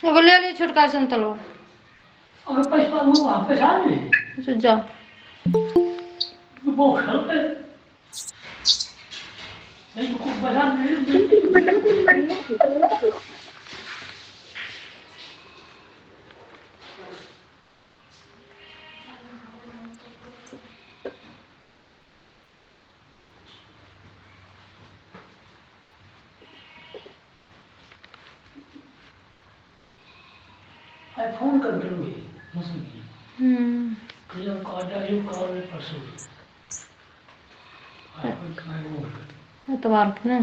एगो ले ली छोटका संतलो। अगर पैसा लूँ वापस आ गई अच्छा जा। वो खेलते नहीं तो कुछ बाजार नहीं मैं फोन कर दूंगी मुझसे फिर कॉल जाए कॉल में परसों एतवार के ना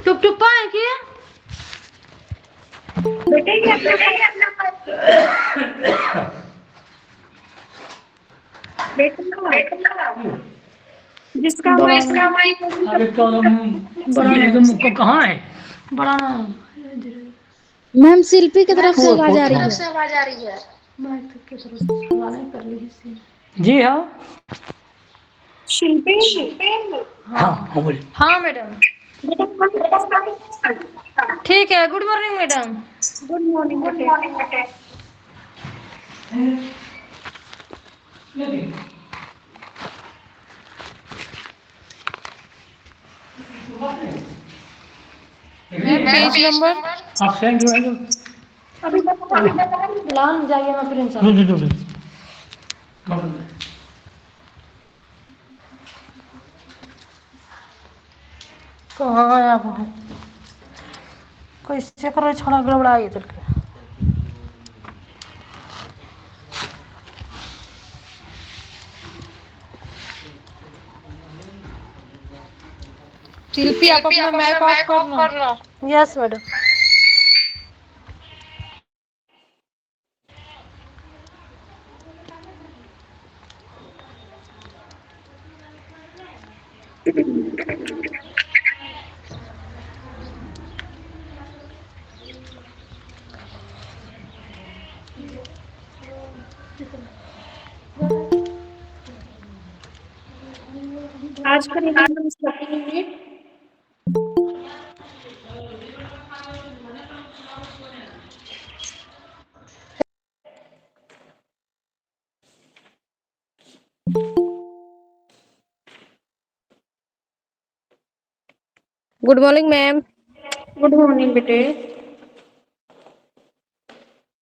टुप टुप है कि बेटे ये अपना बेटा जिसका बड़ा माइक अरे तो बड़ा ये तुमको कहाँ है बड़ा मैम शिल्पी की तरफ से आवाज आ रही है। आवाज आ रही है। मैं तो के तरफ हवा नहीं कर ली इसी। जी हाँ शिल्पी हाँ हाँ बोलिए हाँ मैडम ठीक है। Good morning madam. Good morning बेटे। मैम पेज नंबर आप सेंड हो जाएगा अभी लान जाइए मैं प्रिंसिपल। कहाँ आया भाई कैसे करो छोड़ा गड़बड़ाई इधर के। शिल्पी आप अपना मैक ऑफ करना। Yes madam. आज का revision second unit good morning ma'am. Good morning बेटे।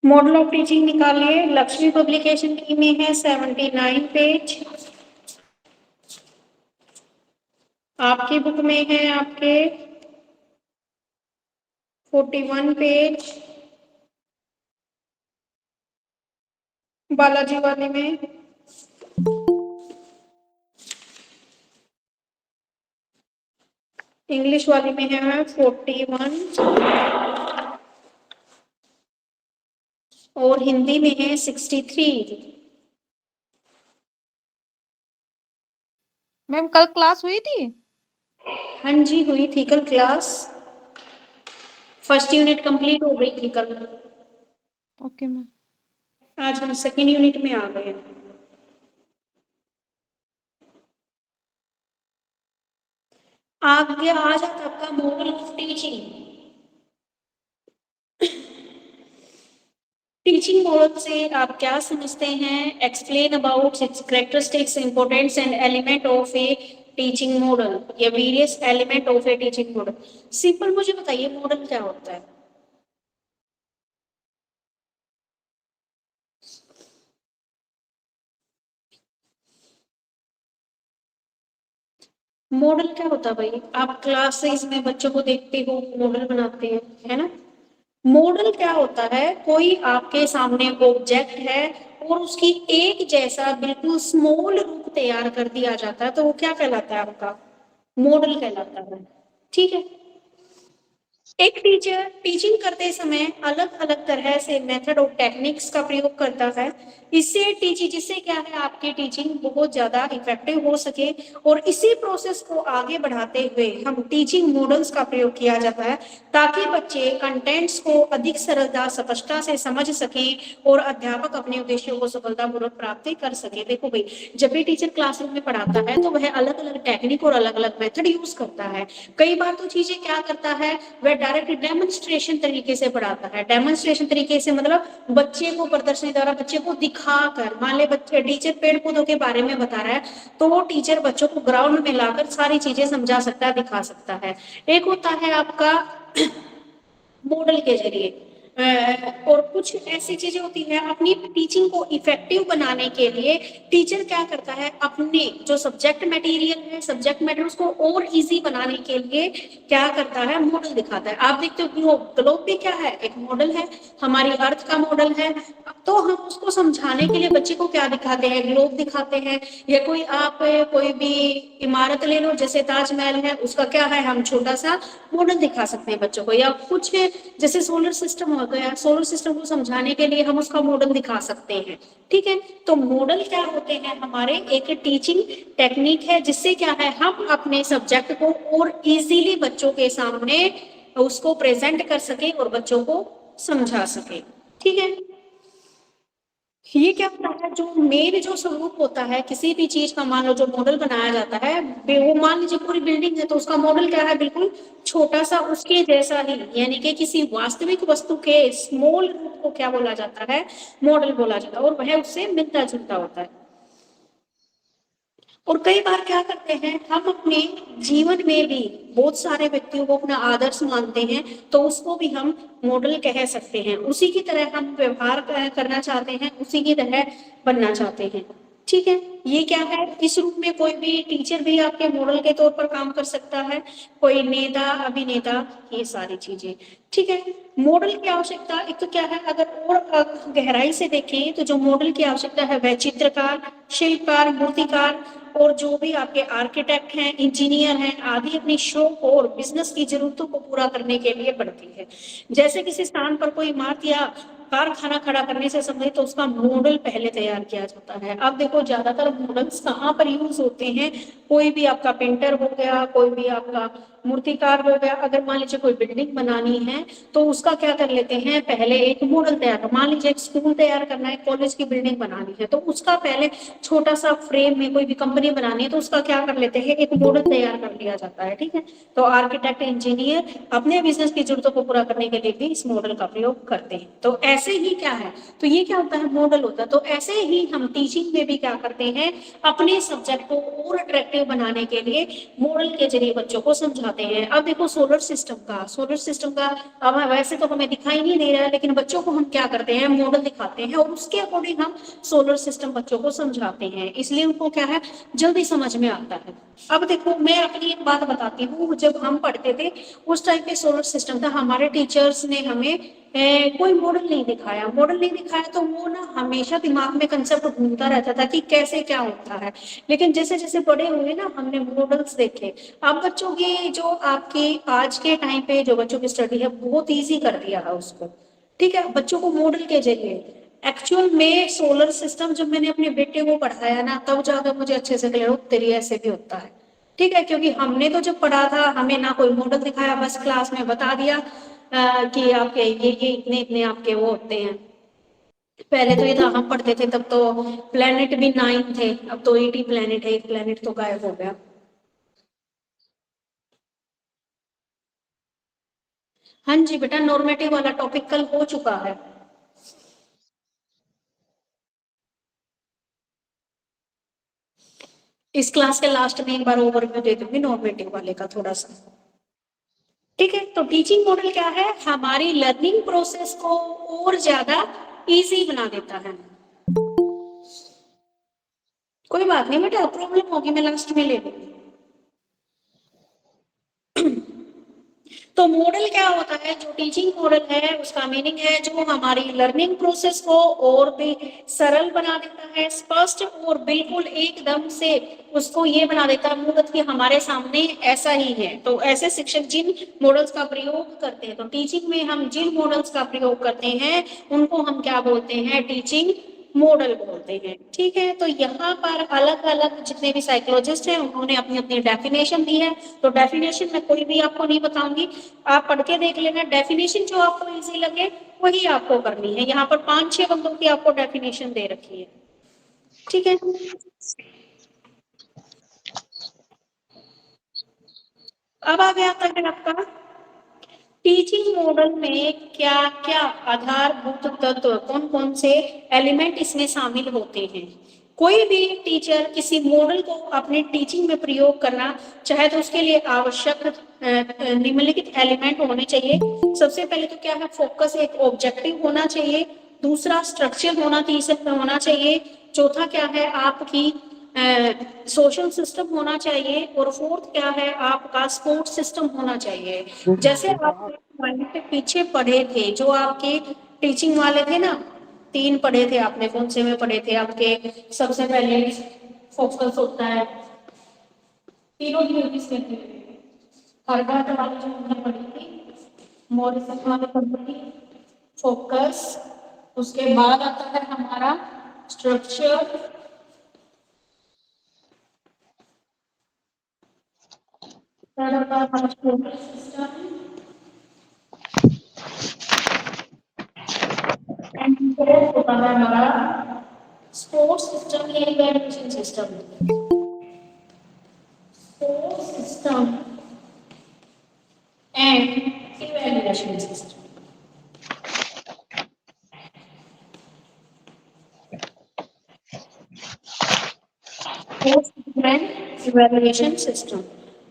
मॉडल ऑफ टीचिंग निकालिए। लक्ष्मी पब्लिकेशन की में है 79 पेज। आपकी बुक में है आपके 41 पेज। बालाजी वाले में इंग्लिश वाली में है 41 और हिंदी में है 63। मैम कल क्लास हुई थी? हाँ जी हुई थी कल क्लास। फर्स्ट यूनिट कंप्लीट हो गई थी कल। Okay ma'am. आज हम सेकेंड यूनिट में आ गए। आगे आ जाता आपका model of teaching. Teaching model से आप क्या समझते हैं? Explain about its characteristics importance and element of a teaching model या various element of a teaching model. Simple मुझे बताइए मॉडल क्या होता है? मॉडल क्या होता है भाई? आप क्लासेस में बच्चों को देखते हो मॉडल बनाते हैं, है ना? मॉडल क्या होता है? कोई आपके सामने ऑब्जेक्ट है और उसकी एक जैसा बिल्कुल स्मॉल रूप तैयार कर दिया जाता है, तो वो क्या कहलाता है? आपका मॉडल कहलाता है। ठीक है। एक टीचर टीचिंग करते समय अलग अलग तरह से मेथड और टेक्निक्स का प्रयोग करता है। इससे टीचिंग जिससे क्या है, आपकी टीचिंग बहुत ज्यादा इफेक्टिव हो सके। और इसी प्रोसेस को आगे बढ़ाते हुए हम टीचिंग मॉडल्स का प्रयोग किया जाता है, ताकि बच्चे कंटेंट्स को अधिक सरलता स्पष्टता से समझ सकें और अध्यापक अपने उद्देश्यों को सफलतापूर्वक प्राप्त कर सके। देखो भाई, जब भी टीचर क्लासरूम में पढ़ाता है तो वह अलग अलग टेक्निक और अलग अलग मेथड यूज करता है। कई बार तो चीजें क्या करता है, वह डायरेक्ट डेमोन्स्ट्रेशन तरीके से पढ़ाता है। डेमोन्स्ट्रेशन तरीके से मतलब बच्चे को प्रदर्शनी द्वारा बच्चे को दिखाकर, मान ले बच्चे टीचर पेड़ पौधों के बारे में बता रहा है, तो वो टीचर बच्चों को ग्राउंड में लाकर सारी चीजें समझा सकता है, दिखा सकता है। एक होता है आपका मॉडल के जरिए, और कुछ ऐसी चीजें होती है अपनी टीचिंग को इफेक्टिव बनाने के लिए टीचर क्या करता है, अपने जो सब्जेक्ट मटेरियल है, सब्जेक्ट मैटर उसको और इजी बनाने के लिए क्या करता है, मॉडल दिखाता है। आप देखते हो ग्लोब, ग्लोब भी क्या है, एक मॉडल है, हमारी अर्थ का मॉडल है। तो हम उसको समझाने के लिए बच्चे को क्या दिखाते हैं, ग्लोब दिखाते हैं। या कोई आप कोई भी इमारत ले लो, जैसे ताजमहल है, उसका क्या है, हम छोटा सा मॉडल दिखा सकते हैं बच्चों को। या कुछ जैसे सोलर सिस्टम हो गया, सोलर सिस्टम को समझाने के लिए हम उसका मॉडल दिखा सकते हैं। ठीक है। तो मॉडल क्या होते हैं, हमारे एक टीचिंग टेक्निक है, जिससे क्या है, हम अपने सब्जेक्ट को और इजीली बच्चों के सामने उसको प्रेजेंट कर सके और बच्चों को समझा सके। ठीक है। ये क्या होता है, जो मेन जो स्वरूप होता है किसी भी चीज का, मान लो जो मॉडल बनाया जाता है, वो मान लीजिए पूरी बिल्डिंग है, तो उसका मॉडल क्या है, बिल्कुल छोटा सा उसके जैसा ही, यानी कि किसी वास्तविक वस्तु के स्मॉल रूप को क्या बोला जाता है, मॉडल बोला जाता है, और वह उससे मिलता जुलता होता है। और कई बार क्या करते हैं, हम अपने जीवन में भी बहुत सारे व्यक्तियों को अपना आदर्श मानते हैं, तो उसको भी हम मॉडल कह सकते हैं। उसी की तरह हम व्यवहार करना चाहते हैं, उसी की तरह बनना चाहते हैं। ठीक है। ये क्या है, इस रूप में कोई भी टीचर भी आपके मॉडल के तौर पर काम कर सकता है, कोई नेता, अभिनेता, ये सारी चीजें। ठीक है। मॉडल की आवश्यकता एक तो क्या है, अगर और गहराई से देखें तो जो मॉडल की आवश्यकता है वह चित्रकार, शिल्पकार, मूर्तिकार और जो भी आपके आर्किटेक्ट हैं, इंजीनियर हैं आदि अपनी शौक और बिजनेस की जरूरतों को पूरा करने के लिए पड़ती है। जैसे किसी स्थान पर कोई इमारत या कारखाना खड़ा करने से संबंधित, तो उसका मॉडल पहले तैयार किया जाता है। अब देखो ज्यादातर मॉडल्स कहाँ पर यूज होते हैं, कोई भी आपका पेंटर हो गया, कोई भी आपका मूर्तिकार हो गया, अगर मान लीजिए कोई बिल्डिंग बनानी है तो उसका क्या कर लेते हैं, पहले एक मॉडल तैयार कर, मान लीजिए एक स्कूल तैयार करना है, कॉलेज की बिल्डिंग बनानी है, तो उसका पहले छोटा सा फ्रेम में कोई भी कंपनी बनानी है तो उसका क्या कर लेते हैं, एक मॉडल तैयार कर लिया जाता है। ठीक है। तो आर्किटेक्ट, इंजीनियर अपने बिजनेस की जरूरतों को पूरा करने के लिए भी इस मॉडल का प्रयोग करते हैं। तो ऐसे ही क्या है, तो ये क्या होता है, मॉडल होता है। तो ऐसे ही हम टीचिंग में भी क्या करते हैं, अपने सब्जेक्ट को और अट्रैक्टिव बनाने के लिए मॉडल के जरिए बच्चों को समझाते हैं। अब देखो सोलर सिस्टम का, सोलर सिस्टम का अब वैसे तो हमें दिखाई नहीं दे रहा है, लेकिन बच्चों को हम क्या करते हैं, मॉडल दिखाते हैं और उसके अकॉर्डिंग हम सोलर सिस्टम बच्चों को समझाते हैं, इसलिए उनको क्या है, जल्दी समझ में आता है। अब देखो मैं अपनी एक बात बताती हूँ, जब हम पढ़ते थे उस टाइम पे सोलर सिस्टम था, हमारे टीचर्स ने हमें कोई मॉडल नहीं दिखाया, मॉडल नहीं दिखाया, तो वो ना हमेशा दिमाग में कंसेप्ट घूमता रहता था कि कैसे क्या होता है। लेकिन जैसे जैसे बड़े हुए ना, हमने मॉडल्स देखे। अब बच्चों की जो आपकी आज के टाइम पे जो बच्चों की स्टडी है बहुत ईजी कर दिया है उसको। ठीक है। बच्चों को मॉडल के जरिए एक्चुअल में सोलर सिस्टम जब मैंने अपने बेटे को पढ़ाया ना, तब ज्यादा मुझे अच्छे से क्लियर हो, तेरी ऐसे भी होता है। ठीक है। क्योंकि हमने तो जब पढ़ा था हमें ना कोई मॉडल दिखाया, बस क्लास में बता दिया कि आपके ये इतने इतने आपके वो होते हैं। पहले तो ये था, हम पढ़ते थे तब तो प्लेनेट भी 9 थे, अब तो 80 प्लेनेट है, एक प्लेनेट तो गायब हो गया। हाँ जी बेटा, नॉर्मेटिव वाला टॉपिक कल हो चुका है। इस क्लास के लास्ट में एक बार ओवरव्यू दे दूंगी नॉर्मेटिव वाले का थोड़ा सा। ठीक है। तो टीचिंग मॉडल क्या है, हमारी लर्निंग प्रोसेस को और ज्यादा इजी बना देता है। कोई बात नहीं बेटा, प्रॉब्लम होगी मैं लास्ट में ले लूंगी। तो मॉडल क्या होता है, जो टीचिंग मॉडल है उसका मीनिंग है जो हमारी लर्निंग प्रोसेस को और भी सरल बना देता है, स्पष्ट और बिल्कुल एकदम से उसको ये बना देता है मूर्त कि हमारे सामने ऐसा ही है। तो ऐसे शिक्षक जिन मॉडल्स का प्रयोग करते हैं, तो टीचिंग में हम जिन मॉडल्स का प्रयोग करते हैं उनको हम क्या बोलते हैं, टीचिंग मॉडल बोलते हैं। ठीक है, तो यहाँ पर अलग अलग जितने भी साइकोलॉजिस्ट हैं उन्होंने अपनी अपनी डेफिनेशन दी है। तो डेफिनेशन मैं कोई भी आपको नहीं बताऊंगी, आप पढ़ के देख लेना। डेफिनेशन जो आपको इजी लगे वही आपको करनी है। यहाँ पर 5-6 बंदों की आपको डेफिनेशन दे रखी है। ठीक है, अब आ गया था आपका टीचिंग मॉडल में क्या क्या आधारभूत तत्व, कौन कौन से एलिमेंट इसमें शामिल होते हैं। कोई भी टीचर किसी मॉडल को अपने टीचिंग में प्रयोग करना चाहे तो उसके लिए आवश्यक निम्नलिखित एलिमेंट होने चाहिए। सबसे पहले तो क्या है, फोकस, एक ऑब्जेक्टिव होना चाहिए। दूसरा स्ट्रक्चर होना चाहिए। चौथा क्या है, आपकी सोशल सिस्टम होना चाहिए। और फोर्थ क्या है, आपका सपोर्ट सिस्टम होना चाहिए। जैसे आप के पीछे पढ़े थे, जो आपके टीचिंग वाले थे ना, 3 पढ़े थे आपने, कौन से में पढ़े थे आपके, सबसे पहले फोकस होता है, तीनों ड्यूटीज कहते हैं। हरघाट वाली जो हमने पढ़ी थी, मॉरिसन वाले पढ़ी थी, फोकस। उसके बाद आता है हमारा स्ट्रक्चर, होता है हमारा स्पोर्ट्स सिस्टम या evaluation system. Sports system and evaluation system. Evaluation system.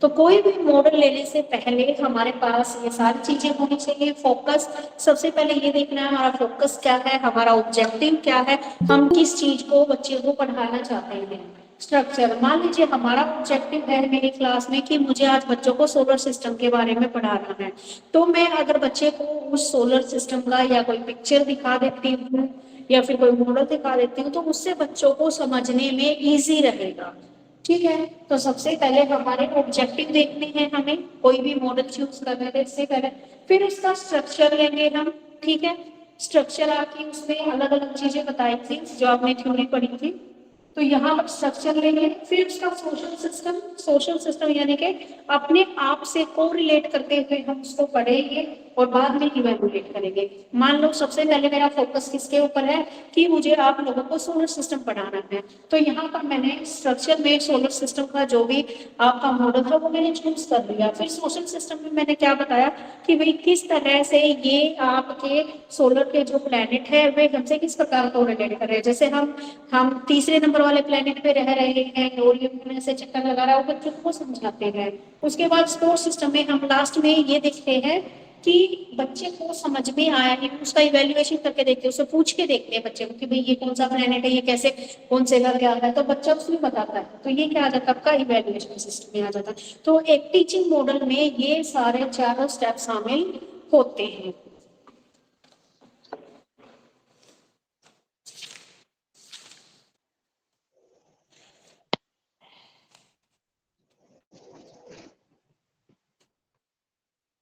तो कोई भी मॉडल लेने से पहले हमारे पास ये सारी चीजें होनी चाहिए। फोकस, सबसे पहले ये देखना है हमारा फोकस क्या है, हमारा ऑब्जेक्टिव क्या है, हम किस चीज को बच्चे को पढ़ाना चाहते हैं। स्ट्रक्चर, मान लीजिए हमारा ऑब्जेक्टिव है मेरी क्लास में कि मुझे आज बच्चों को सोलर सिस्टम के बारे में पढ़ाना है, तो मैं अगर बच्चे को उस सोलर सिस्टम का या कोई पिक्चर दिखा देती हूँ या फिर कोई मॉडल दिखा देती हूँ तो उससे बच्चों को समझने में इजी रहेगा। ठीक है, तो सबसे पहले हमारे ऑब्जेक्टिव देखने हैं हमें, कोई भी मॉडल चूज करने से इससे पहले। फिर उसका स्ट्रक्चर लेंगे हम। ठीक है, स्ट्रक्चर आपकी उसमें अलग अलग चीजें बताई थी जो आपने थ्योरी पढ़ी थी, तो यहाँ पर स्ट्रक्चर लेंगे। फिर उसका सोशल सिस्टम यानी कि अपने आप से को रिलेट करते हुए हम उसको पढ़ेंगे और बाद में इवैल्यूएट करेंगे। मान लो सबसे पहले मेरा फोकस किसके ऊपर है कि मुझे आप लोगों को सोलर सिस्टम पढ़ाना है, तो यहाँ पर मैंने स्ट्रक्चर में सोलर सिस्टम का जो भी आपका मॉडल था वो मैंने चूज कर लिया। फिर सोशल सिस्टम में मैंने क्या बताया कि भाई किस तरह से ये आपके सोलर के जो प्लेनेट है वे हमसे किस प्रकार को रिलेट कर रहे हैं। जैसे हम तीसरे नंबर वाले प्लेनेट पे रह रहे हैं और ये से चक्कर लगा रहा है, वो बच्चों को समझाते हैं। उसके बाद स्पोर्ट सिस्टम में हम लास्ट में ये देखते हैं कि बच्चे को समझ में आया है, उसका इवैल्यूएशन करके देखते हैं, उससे पूछ के देखते हैं बच्चे को कि भाई ये कौन सा प्लेनेट है, ये कैसे कौन से घर के आता है, तो बच्चा उसमें बताता है। तो ये क्या आ जाता है, आपका इवैल्यूएशन सिस्टम में आ जाता है। तो एक टीचिंग मॉडल में ये सारे 4 स्टेप शामिल होते हैं।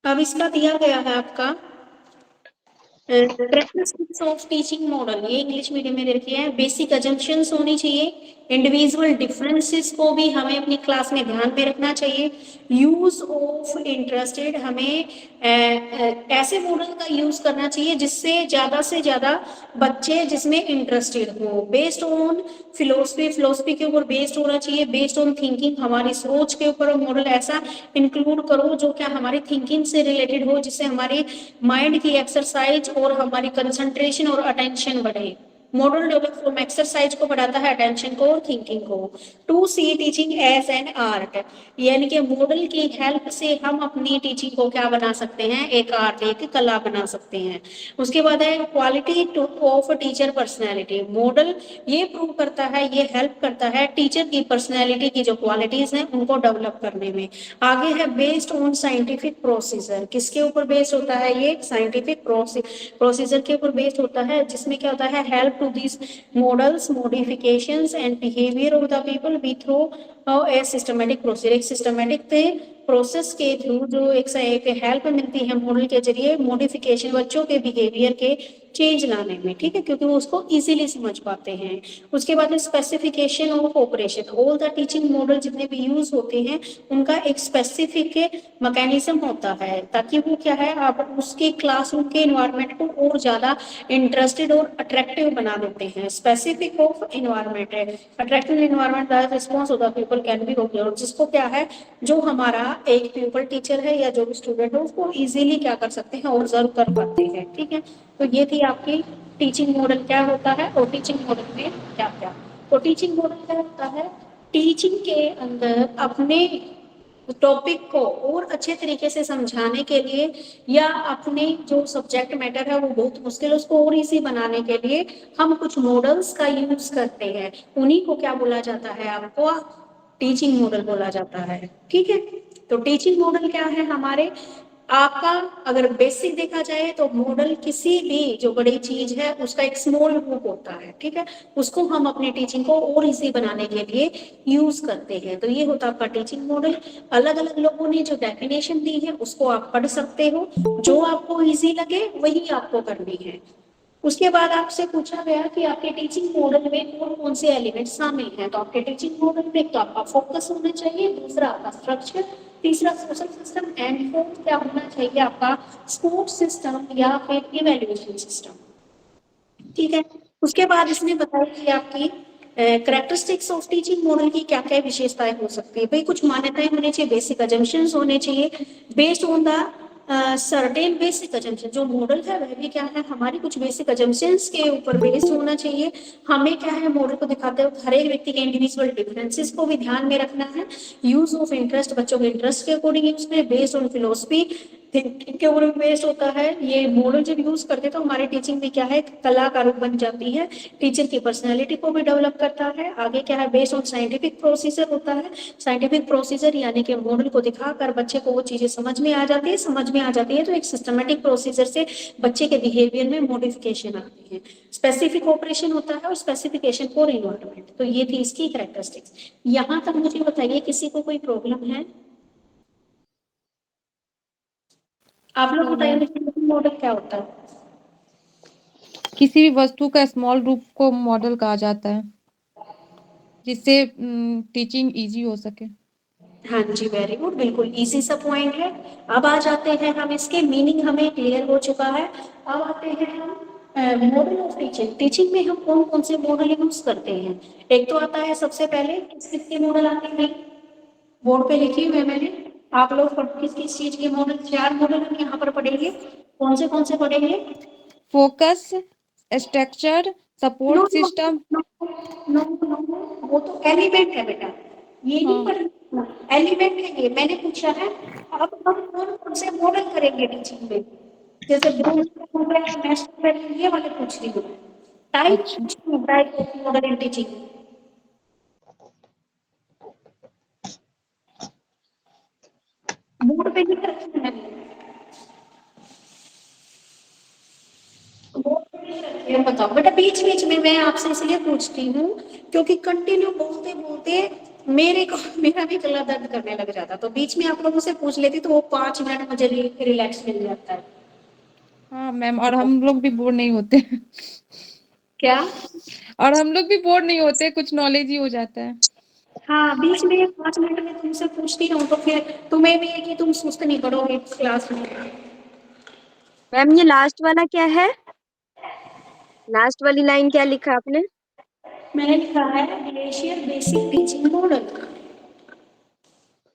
अब इसका दिया गया है आपका कैरेक्टरिस्टिक्स ऑफ टीचिंग मॉडल, ये इंग्लिश मीडियम में रखी है। बेसिक अजम्पशंस होनी चाहिए, इंडिविजुअल डिफरेंसेस को भी हमें अपनी क्लास में ध्यान में रखना चाहिए। यूज ऑफ इंटरेस्टेड, हमें ऐसे मॉडल का यूज करना चाहिए जिससे ज्यादा बच्चे जिसमें इंटरेस्टेड हो। बेस्ड ऑन फिलोसफी के ऊपर बेस्ड होना चाहिए। बेस्ड ऑन थिंकिंग, हमारी सोच के ऊपर मॉडल ऐसा इंक्लूड करो जो क्या हमारी थिंकिंग से रिलेटेड हो, जिससे हमारी माइंड की एक्सरसाइज और हमारी कंसंट्रेशन और अटेंशन बढ़े। मॉडल डेवलप फ्रॉम एक्सरसाइज को बढ़ाता है अटेंशन को और थिंकिंग को। To see teaching as an art, यानी कि मॉडल की हेल्प से हम अपनी टीचिंग को क्या बना सकते हैं, एक आर्ट, एक कला बना सकते हैं। उसके बाद है quality of teacher personality, model ये प्रूव करता है, ये हेल्प करता है टीचर की पर्सनैलिटी की जो क्वालिटीज हैं उनको डेवलप करने में। आगे है बेस्ड ऑन साइंटिफिक प्रोसीजर, किसके ऊपर बेस्ड होता है, ये साइंटिफिक प्रोसीजर के ऊपर बेस्ड होता है, जिसमें क्या होता है, help to this models modifications and behaviour of the people we through a systematic procedure, एक सिस्टमेटिक प्रोसेस के थ्रू जो एक हेल्प मिलती है मॉडल के जरिए मॉडिफिकेशन, बच्चों के बिहेवियर के चेंज लाने में, ठीक है, क्योंकि वो उसको इजीली समझ पाते हैं। उसके बाद specification of operation, all the teaching model जितने भी यूज होते हैं उनका एक स्पेसिफिक मैकेनिज्म होता है, ताकि वो क्या है, आप उसके क्लासरूम के इन्वायरमेंट को और ज्यादा इंटरेस्टेड और अट्रैक्टिव बना देते हैं। स्पेसिफिक ऑफ इन्वायरमेंट है, attractive environment the response of the people can be observed, जिसको क्या है, जो हमारा एक प्यूपल टीचर है या जो भी स्टूडेंट है उसको इजीली क्या कर सकते हैं, ऑब्जर्व कर पाते हैं, ठीक है। तो ये थी आपकी टीचिंग मॉडल क्या होता है और टीचिंग मॉडल में क्या क्या। तो टीचिंग मॉडल क्या होता है, टीचिंग के अंदर अपने टॉपिक को और अच्छे तरीके से समझाने के लिए या अपने जो सब्जेक्ट मैटर है वो बहुत मुश्किल, उसको और इजी बनाने के लिए हम कुछ मॉडल्स का यूज करते हैं, उन्हीं को क्या बोला जाता है, आपको टीचिंग मॉडल बोला जाता है, ठीक है। तो टीचिंग मॉडल क्या है हमारे, आपका अगर बेसिक देखा जाए तो मॉडल किसी भी जो बड़ी चीज है उसका एक स्मॉल रूप होता है, ठीक है, उसको हम अपनी टीचिंग को और इजी बनाने के लिए यूज करते हैं। तो ये होता है आपका टीचिंग मॉडल। अलग अलग लोगों ने जो डेफिनेशन दी है उसको आप पढ़ सकते हो, जो आपको इजी लगे वही आपको करनी है। उसके बाद आपसे पूछा गया कि आपके टीचिंग मॉडल में कौन कौन से एलिमेंट शामिल हैं। तो आपके टीचिंग मॉडल में तो आपका फोकस होना चाहिए, दूसरा आपका स्ट्रक्चर, तीसरा सोशल सिस्टम एंड फोर्थ क्या होना चाहिए, आपका सपोर्ट सिस्टम या फिर इवैल्यूएशन सिस्टम, ठीक है। उसके बाद इसने बताया कि आपकी कैरेक्टरिस्टिक्स ऑफ टीचिंग मॉडल की क्या क्या विशेषताएं हो सकती है। भाई कुछ मान्यताएं होनी चाहिए, बेसिक अजम्पशंस होने चाहिए, based on the certain basic assumption, जो मॉडल है वह भी क्या है, हमारी कुछ बेसिक अजम्पशंस के ऊपर बेस्ड होना चाहिए। हमें क्या है, मॉडल को दिखाते वक्त हर एक व्यक्ति के इंडिविजुअल डिफरेंसेस को भी ध्यान में रखना है। यूज ऑफ इंटरेस्ट, बच्चों के इंटरेस्ट के अकॉर्डिंग यूज करें, बेस्ड ऑन फिलोसफी थिंकिंग के ऊपर बेस्ड होता है। ये मॉडल जब यूज करते हैं तो हमारी टीचिंग में क्या है, कला का रूप बन जाती है, टीचर की पर्सनैलिटी को भी डेवलप करता है। आगे क्या है, बेस्ड ऑन साइंटिफिक प्रोसीजर होता है, साइंटिफिक प्रोसीजर यानी कि मॉडल को दिखाकर बच्चे को वो चीजें समझ में आ जाती है, तो एक सिस्टमेटिक प्रोसीजर से बच्चे के बिहेवियर में मॉडिफिकेशन आती है। स्पेसिफिक ऑपरेशन होता है और स्पेसिफिकेशन फॉर इन्वायरमेंट। तो ये थी इसकी कैरेक्टरिस्टिक्स। यहाँ तक मुझे बताइए किसी को कोई प्रॉब्लम है? आप लोग बताइए मॉडल क्या होता है? किसी भी वस्तु का स्मॉल रूप को मॉडल कहा जाता है, जिससे टीचिंग इजी हो सके। हाँ जी, वेरी गुड, बिल्कुल इजी सा पॉइंट है। अब आ जाते हैं हम, इसके मीनिंग हमें क्लियर हो चुका है। अब आते हैं हम मॉडल ऑफ टीचिंग। टीचिंग में हम कौन कौन से मॉडल यूज करते हैं। एक तो आता है सबसे पहले, किस किस के मॉडल आते हैं, बोर्ड पे लिखी हुई है मैंने, आप लोग किस किस चीज के मॉडल, 4 मॉडल हम यहाँ पर पढ़ेंगे। कौन से पढ़ेंगे? Focus, structure, no support no system. No no no, वो तो एलिमेंट है बेटा, ये नहीं हाँ, पढ़ना, एलिमेंट है ये। मैंने पूछा है अब हम कौन कौन से मॉडल करेंगे टीचिंग में, जैसे ये वाले पूछ रही हूँ। अच्छा। Type of model in teaching. Board पे लिख रखी है मैंने, ये बताओ बेटा। बीच बीच में मैं आपसे इसलिए पूछती हूँ क्योंकि कंटिन्यू बोलते बोलते मेरा भी गला दर्द करने लग जाता, तो बीच में आप लोगों से पूछ लेती तो वो 5 मिनट मुझे रिलैक्स मिल जाता है। हाँ मैम, और हम लोग भी बोर नहीं होते। क्या? और हम लोग भी बोर नहीं होते, कुछ नॉलेज ही हो जाता है। हाँ, बीच में 5 मिनट में तुमसे पूछती रहूँ तो फिर तुम्हें भी है कि तुम सुस्त नहीं पड़ोगे क्लास में। मैम ये लास्ट वाला क्या है, लास्ट वाली लाइन क्या लिखा आपने? मैंने लिखा है ग्लेशियर बेसिक टीचिंग मॉडल।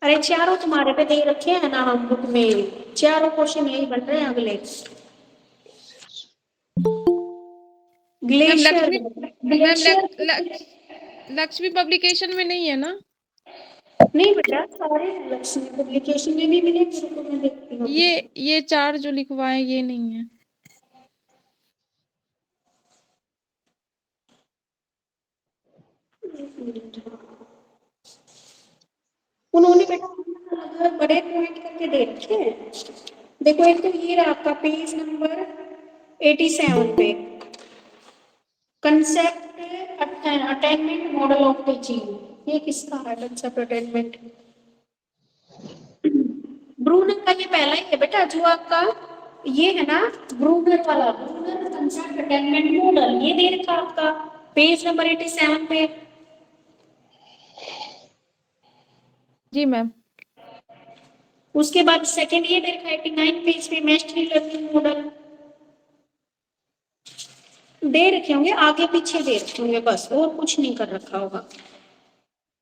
अरे चारों तुम्हारे पे दे रखे हैं ना हम बुक में, चारों क्वेश्चन यही बन रहे हैं अगले। Ma'am glacier, Lakshmi ma'am glacier Lakshmi publication में नहीं है ना? नहीं बेटा, सारे लक्ष्मी पब्लिकेशन में भी मिले मेरे को, मैं देखती हूँ। ये 4 जो लिखवाए ये नहीं है। उन्होंने बेटा बड़े पॉइंट करके दे रखे हैं। देखो एक तो ये रहा आपका पेज नंबर 87 पे, concept attainment model of teaching. ये किसका है कंसेप्ट अटेनमेंट? ब्रूनर का ये पहला ही है बेटा, जो आपका ये है ना ब्रूनर वाला, ब्रूनर कंसेप्ट अटेनमेंट मॉडल, ये दे रखा आपका पेज नंबर 87 पे। जी मैम। उसके बाद सेकंड ये दे रखा है 89 पेज पे, मैस्टरी लर्निंग मॉडल दे रखे होंगे, आगे पीछे दे रखे होंगे, बस और कुछ नहीं कर रखा होगा।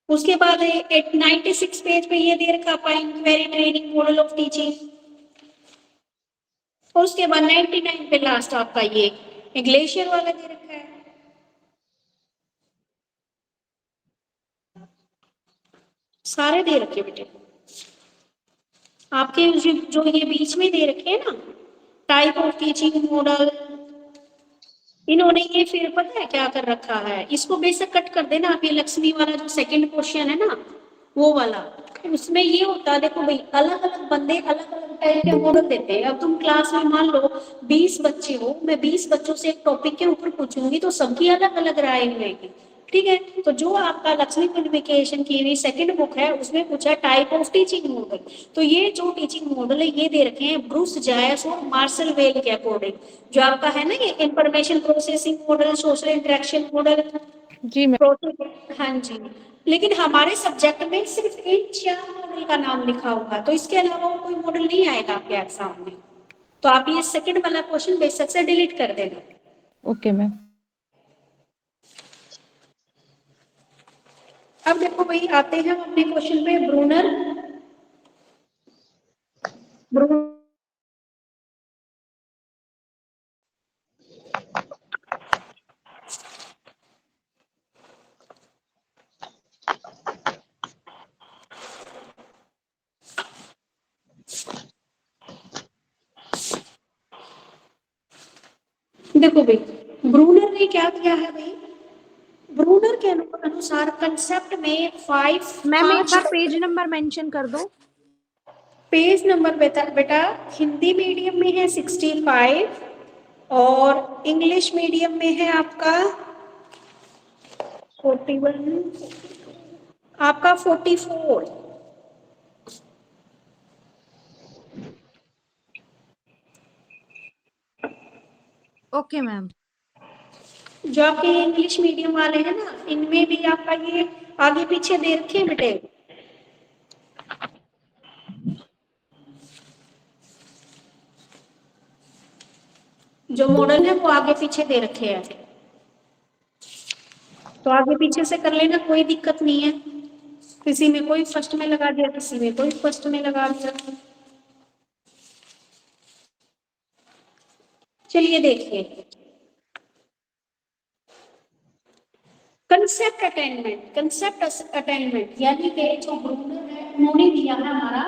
उसके बाद 96 पेज पे ये दे रखा है inquiry training model of teaching. और उसके बाद 99 पे लास्ट आपका ये ग्लेशियर वाला दे रखा है। सारे दे रखे बेटे आपके, जो ये बीच में दे रखे हैं ना टाइप ऑफ टीचिंग मॉडल, इन्होंने ये फिर पता है क्या कर रखा है, इसको बेशक कट कर देना आप, ये लक्ष्मी वाला जो सेकंड क्वेश्चन है ना वो वाला, उसमें ये होता है देखो भाई, अलग अलग बंदे अलग अलग टाइप के मॉडल देते हैं। अब तुम क्लास में मान लो 20 बच्चे हो, मैं 20 बच्चों से एक टॉपिक के ऊपर पूछूंगी तो सबकी अलग अलग राय मिलेगी, ठीक है। तो जो आपका लक्ष्मी पब्लिकेशन की हुई सेकंड बुक है उसमें पूछा टाइप ऑफ टीचिंग मॉडल, तो ये जो टीचिंग मॉडल है ये दे रखे हैं ब्रूस जायस और मार्शल वेल के अकॉर्डिंग, जो आपका है ना ये information processing model, social interaction model. जी मैम। हाँ जी, लेकिन हमारे सब्जेक्ट में सिर्फ इन 4 मॉडल का नाम लिखा होगा, तो इसके अलावा और कोई मॉडल नहीं आएगा आपके एग्जाम में। तो आप ये सेकंड वाला क्वेश्चन बेशक से डिलीट कर देना। Okay ma'am. अब देखो भाई आते हैं हम अपने क्वेश्चन पे, ब्रूनर देखो भाई ब्रूनर ने क्या किया है भाई, ब्रूनर के अनुसार कंसेप्ट में 5 मैम एक बार पेज नंबर मेंशन कर दो। पेज नंबर बेटा हिंदी मीडियम में है 65 और इंग्लिश मीडियम में है आपका 41, आपका 44। Okay ma'am. जो आपके इंग्लिश मीडियम वाले हैं ना इनमें भी आपका ये आगे पीछे दे रखे हैं बेटे, जो मॉडल है वो आगे पीछे दे रखे हैं, तो आगे पीछे से कर लेना, कोई दिक्कत नहीं है। किसी में कोई फर्स्ट में लगा दिया, किसी में कोई फर्स्ट में लगा दिया। चलिए देखिए कंसेप्ट अटेनमेंट यानी कि जो ब्रूनर है उन्होंने दिया है हमारा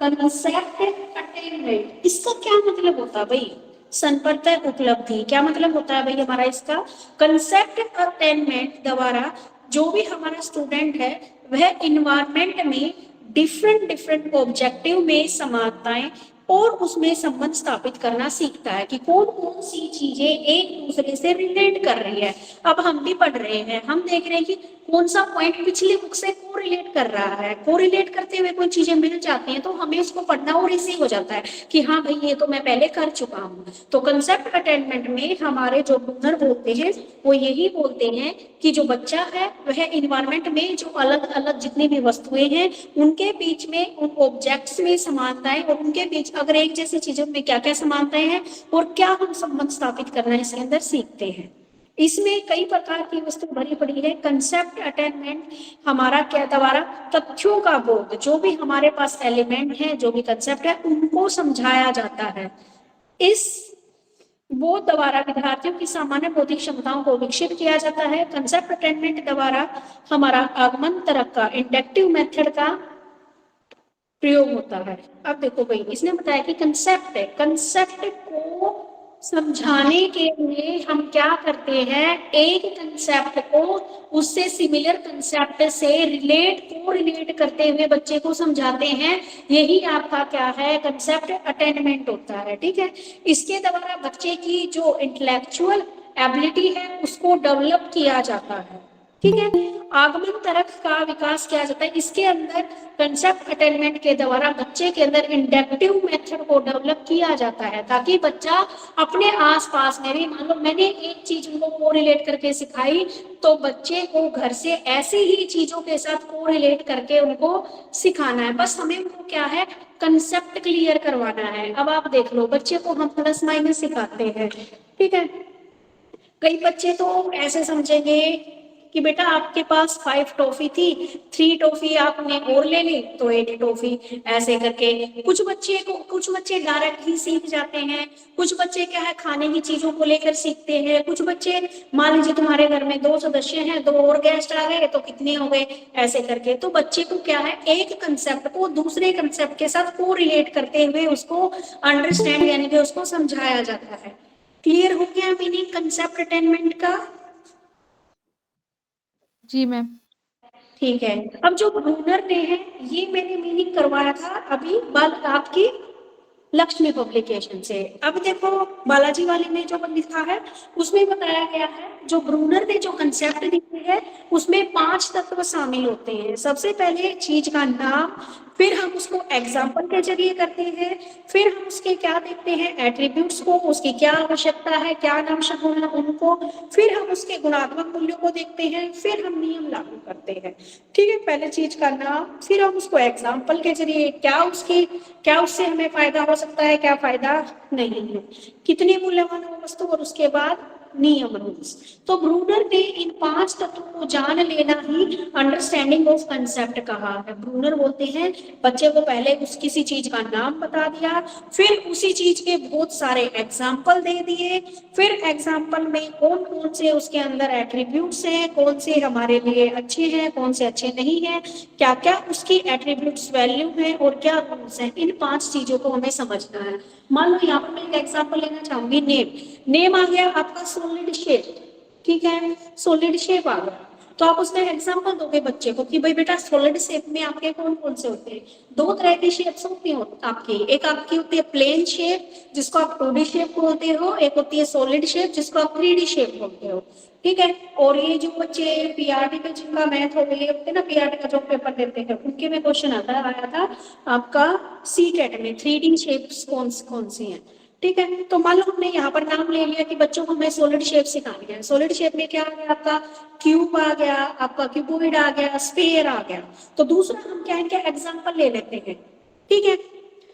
कंसेप्ट अटेनमेंट। इसका क्या मतलब होता है भाई, संपर्क उपलब्धि, क्या मतलब होता है भाई हमारा इसका कंसेप्ट अटेनमेंट द्वारा जो भी हमारा स्टूडेंट है वह इन्वायरमेंट में डिफरेंट ऑब्जेक्टिव में समानताएं और उसमें संबंध स्थापित करना सीखता है कि कौन कौन सी चीजें एक दूसरे से रिलेट कर रही है। अब हम भी पढ़ रहे हैं, हम देख रहे हैं कि कौन सा पॉइंट पिछली बुक से कोरिलेट कर रहा है, कोरिलेट करते हुए कोई चीजें मिल जाती हैं तो हमें उसको पढ़ना और इजी हो जाता है कि हाँ भाई ये तो मैं पहले कर चुका हूँ। तो कंसेप्ट अटेनमेंट में हमारे जो ब्रूनर बोलते हैं वो यही बोलते हैं कि जो बच्चा है वह इन्वायरमेंट में जो अलग अलग जितनी भी वस्तुएं हैं उनके बीच में उन ऑब्जेक्ट्स में समानताएं और उनके बीच अगर एक जैसी चीजों में क्या क्या समानताएं हैं और क्या हम संबंध स्थापित करना इसके अंदर सीखते हैं। इसमें कई प्रकार की वस्तु भरी पड़ी है। कंसेप्ट अटेनमेंट हमारा क्या द्वारा तथ्यों का बोध, जो भी हमारे पास एलिमेंट है, जो भी कंसेप्ट है उनको समझाया जाता है। इस बोध द्वारा विद्यार्थियों की सामान्य बौद्धिक क्षमताओं को विकसित किया जाता है। कंसेप्ट अटेनमेंट द्वारा हमारा आगमन तर्क का इंडक्टिव मेथड का प्रयोग होता है। अब देखो भाई, इसने बताया कि कंसेप्ट है, कंसेप्ट को समझाने के लिए हम क्या करते हैं, एक कंसेप्ट को उससे सिमिलर कंसेप्ट से रिलेट करते हुए बच्चे को समझाते हैं। यही आपका क्या है, कंसेप्ट अटेनमेंट होता है। ठीक है, इसके द्वारा बच्चे की जो इंटेलेक्चुअल एबिलिटी है उसको डेवलप किया जाता है। ठीक है, आगमन तर्क का विकास किया जाता है। इसके अंदर कंसेप्ट अटेनमेंट के द्वारा बच्चे के अंदर इंडक्टिव मेथड को डेवलप किया जाता है, ताकि बच्चा अपने आसपास में भी, मान लो मैंने एक चीज उनको कोरिलेट करके सिखाई, तो बच्चे को घर से ऐसी ही चीजों के साथ कोरिलेट करके उनको सिखाना है। बस हमें उनको क्या है, कंसेप्ट क्लियर करवाना है। अब आप देख लो, बच्चे को हम प्लस माइनस सिखाते हैं। ठीक है, कई बच्चे तो ऐसे समझेंगे कि बेटा आपके पास 5 टॉफी थी, 3 टॉफी आपने और ले ली तो 8 टॉफी, ऐसे करके। कुछ बच्चे डायरेक्ट ही सीख जाते हैं। कुछ बच्चे क्या है, खाने की चीजों को लेकर सीखते हैं। कुछ बच्चे, मान लीजिए तुम्हारे घर में 2 सदस्य हैं, 2 और गेस्ट आ गए तो कितने हो गए, ऐसे करके। तो बच्चे को क्या है, एक कंसेप्ट को दूसरे कंसेप्ट के साथ को रिलेट करते हुए उसको अंडरस्टैंड यानी कि उसको समझाया जाता है। क्लियर हो गया मीनिंग कंसेप्ट अटेनमेंट का? जी मैम। ठीक है, अब जो ब्रूनर ने है ये मैंने मीनिंग करवाया था अभी बात आपकी लक्ष्मी पब्लिकेशन से। अब देखो बालाजी वाली में जो लिखा है उसमें बताया गया है, जो ब्रूनर ने जो कंसेप्ट दिए है उसमें 5 तत्व शामिल होते हैं। सबसे पहले चीज का नाम, फिर हम उसको एग्जाम्पल के जरिए करते हैं, फिर हम उसके क्या देखते हैं, एट्रीब्यूट्स को, उसकी क्या आवश्यकता है, क्या नाम शगुन है उनको, फिर हम उसके गुणात्मक मूल्यों को देखते हैं, फिर हम नियम लागू करते हैं। ठीक है, पहले चीज का नाम, फिर हम उसको एग्जाम्पल के जरिए क्या उससे हमें फायदा हो सकता है, क्या फायदा नहीं है, कितनी मूल्यवान हो वस्तु, और उसके बाद नियम रूल्स। तो ब्रूनर ने इन 5 तत्वों को जान लेना ही अंडरस्टैंडिंग ऑफ कंसेप्ट कहा है। ब्रूनर बोलते हैं बच्चे को पहले किसी चीज का नाम बता दिया, फिर उसी चीज के बहुत सारे एग्जाम्पल दे दिए, फिर एग्जाम्पल में कौन कौन से उसके अंदर एट्रीब्यूट्स हैं, कौन से हमारे लिए अच्छे हैं, कौन से अच्छे नहीं है, क्या क्या उसकी एट्रीब्यूट्स वैल्यू है और क्या रूल्स हैं। इन 5 चीजों को हमें समझना है। मान लो यहाँ पर मैं एक एग्जाम्पल लेना चाहूंगी, नेम आ गया आपका सॉलिड शेप। ठीक है, सॉलिड शेप आ गया, तो आप उसमें एग्जाम्पल दोगे बच्चे को कि भाई बेटा सॉलिड शेप में आपके कौन कौन से होते हैं। 2 तरह की शेप्स होती हैं आपकी, एक आपकी होती है प्लेन शेप जिसको आप 2D शेप बोलते हो, एक होती है सॉलिड शेप जिसको आप 3D शेप बोलते हो। ठीक है, और ये जो बच्चे पीआरटी पे जिनका मैथ हो गई होते ना, पीआरटी का जो पेपर देते हैं उनके में क्वेश्चन आया था आपका सीटेट में 3D शेप्स कौन सी हैं। ठीक है, तो मान लो हमने यहाँ पर नाम ले लिया कि बच्चों को हमें सॉलिड शेप सिखानी है। सॉलिड शेप में क्या आ गया आपका, क्यूब आ गया, आपका क्यूबॉइड आ गया, स्फीयर आ गया। तो दूसरा हम क्या है, एग्जाम्पल ले लेते हैं। ठीक है,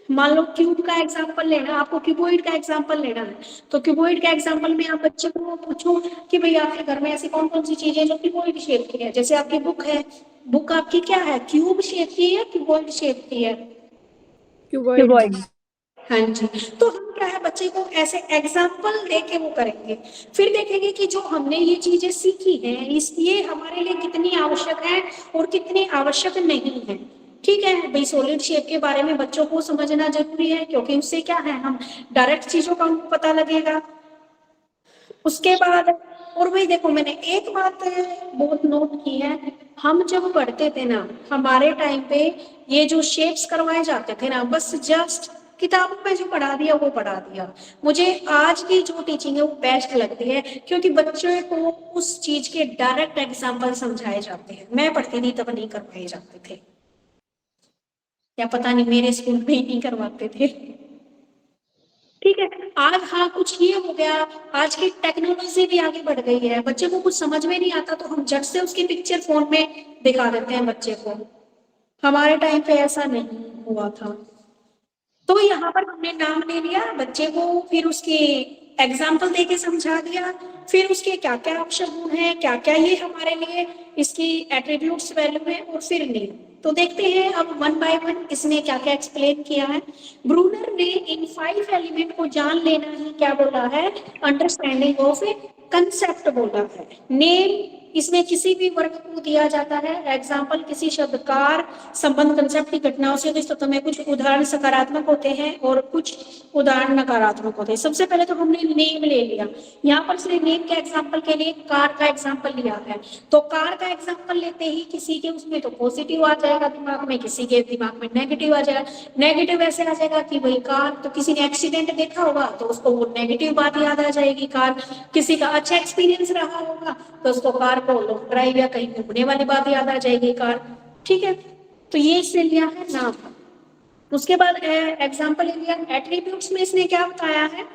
मान लो क्यूब का एग्जाम्पल लेना, आपको क्यूबॉइड का एग्जाम्पल लेना है, तो क्यूबॉइड का एग्जाम्पल में आप बच्चे को पूछो कि भाई आपके घर में ऐसी कौन कौन सी चीजें जो क्यूबॉइड शेप की है। जैसे आपकी बुक है, बुक आपकी क्या है, क्यूब शेप की है, क्यूबॉइड शेप की है, क्यूबॉइड। हाँ जी। तो हम क्या है, बच्चे को ऐसे एग्जाम्पल देके वो करेंगे, फिर देखेंगे कि जो हमने ये चीजें सीखी हैं ये हमारे लिए कितनी आवश्यक है और कितनी आवश्यक नहीं है। ठीक है भाई, सॉलिड शेप के बारे में बच्चों को समझना जरूरी है, क्योंकि उससे क्या है, हम डायरेक्ट चीजों का उनको पता लगेगा। उसके बाद और भाई देखो, मैंने एक बात बहुत नोट की है, हम जब पढ़ते थे ना, हमारे टाइम पे ये जो शेप्स करवाए जाते थे ना, बस जस्ट किताबों में जो पढ़ा दिया वो पढ़ा दिया। मुझे आज की जो टीचिंग है वो बेस्ट लगती है, क्योंकि बच्चों को उस चीज के डायरेक्ट एग्जाम्पल समझाए जाते हैं। मैं पढ़ती थी तब नहीं करवाए जाते थे, या पता नहीं मेरे स्कूल में ही नहीं करवाते थे। ठीक है, आज हाँ कुछ ये हो गया, आज की टेक्नोलॉजी भी आगे बढ़ गई है, बच्चे को कुछ समझ में नहीं आता तो हम झट से उसकी पिक्चर फोन में दिखा देते हैं बच्चे को। हमारे टाइम पे ऐसा नहीं हुआ था। तो यहाँ पर हमने नाम ले लिया बच्चे को, फिर उसकी एग्जाम्पल देके समझा दिया, फिर उसके क्या क्या आवश्यक गुण है, क्या क्या ये हमारे लिए इसकी एट्रीब्यूट्स वैल्यू है, और फिर नहीं। तो देखते हैं अब वन बाय वन इसने क्या क्या एक्सप्लेन किया है। ब्रूनर ने इन 5 एलिमेंट को जान लेना ही क्या बोला है, अंडरस्टैंडिंग ऑफ ए कंसेप्ट बोला है। नेम इसमें किसी भी वर्ग को दिया जाता है, एग्जाम्पल किसी शब्द कार संबंध कंसेप्ट की घटनाओं से, तो तुम्हें कुछ उदाहरण सकारात्मक होते हैं और कुछ उदाहरण नकारात्मक होते हैं। सबसे पहले तो हमने नेम ले लिया, यहाँ पर सिर्फ नेम के एग्जाम्पल के लिए कार का एग्जाम्पल लिया है। तो कार का एग्जाम्पल लेते ही किसी के उसमें तो पॉजिटिव आ जाएगा दिमाग में, किसी के दिमाग में नेगेटिव आ जाएगा। नेगेटिव ऐसे आ जाएगा कि भाई कार, तो किसी ने एक्सीडेंट देखा होगा तो उसको वो नेगेटिव बात याद आ जाएगी कार। किसी का अच्छा एक्सपीरियंस रहा होगा तो उसको कार को लॉन्ग ड्राइव या कहीं घूमने वाली बात याद आ जाएगी कार। ठीक है, तो ये इसने लिया है नाम। उसके बाद एग्जाम्पल लिया एट्रीब्यूट्स में इसने क्या बताया है,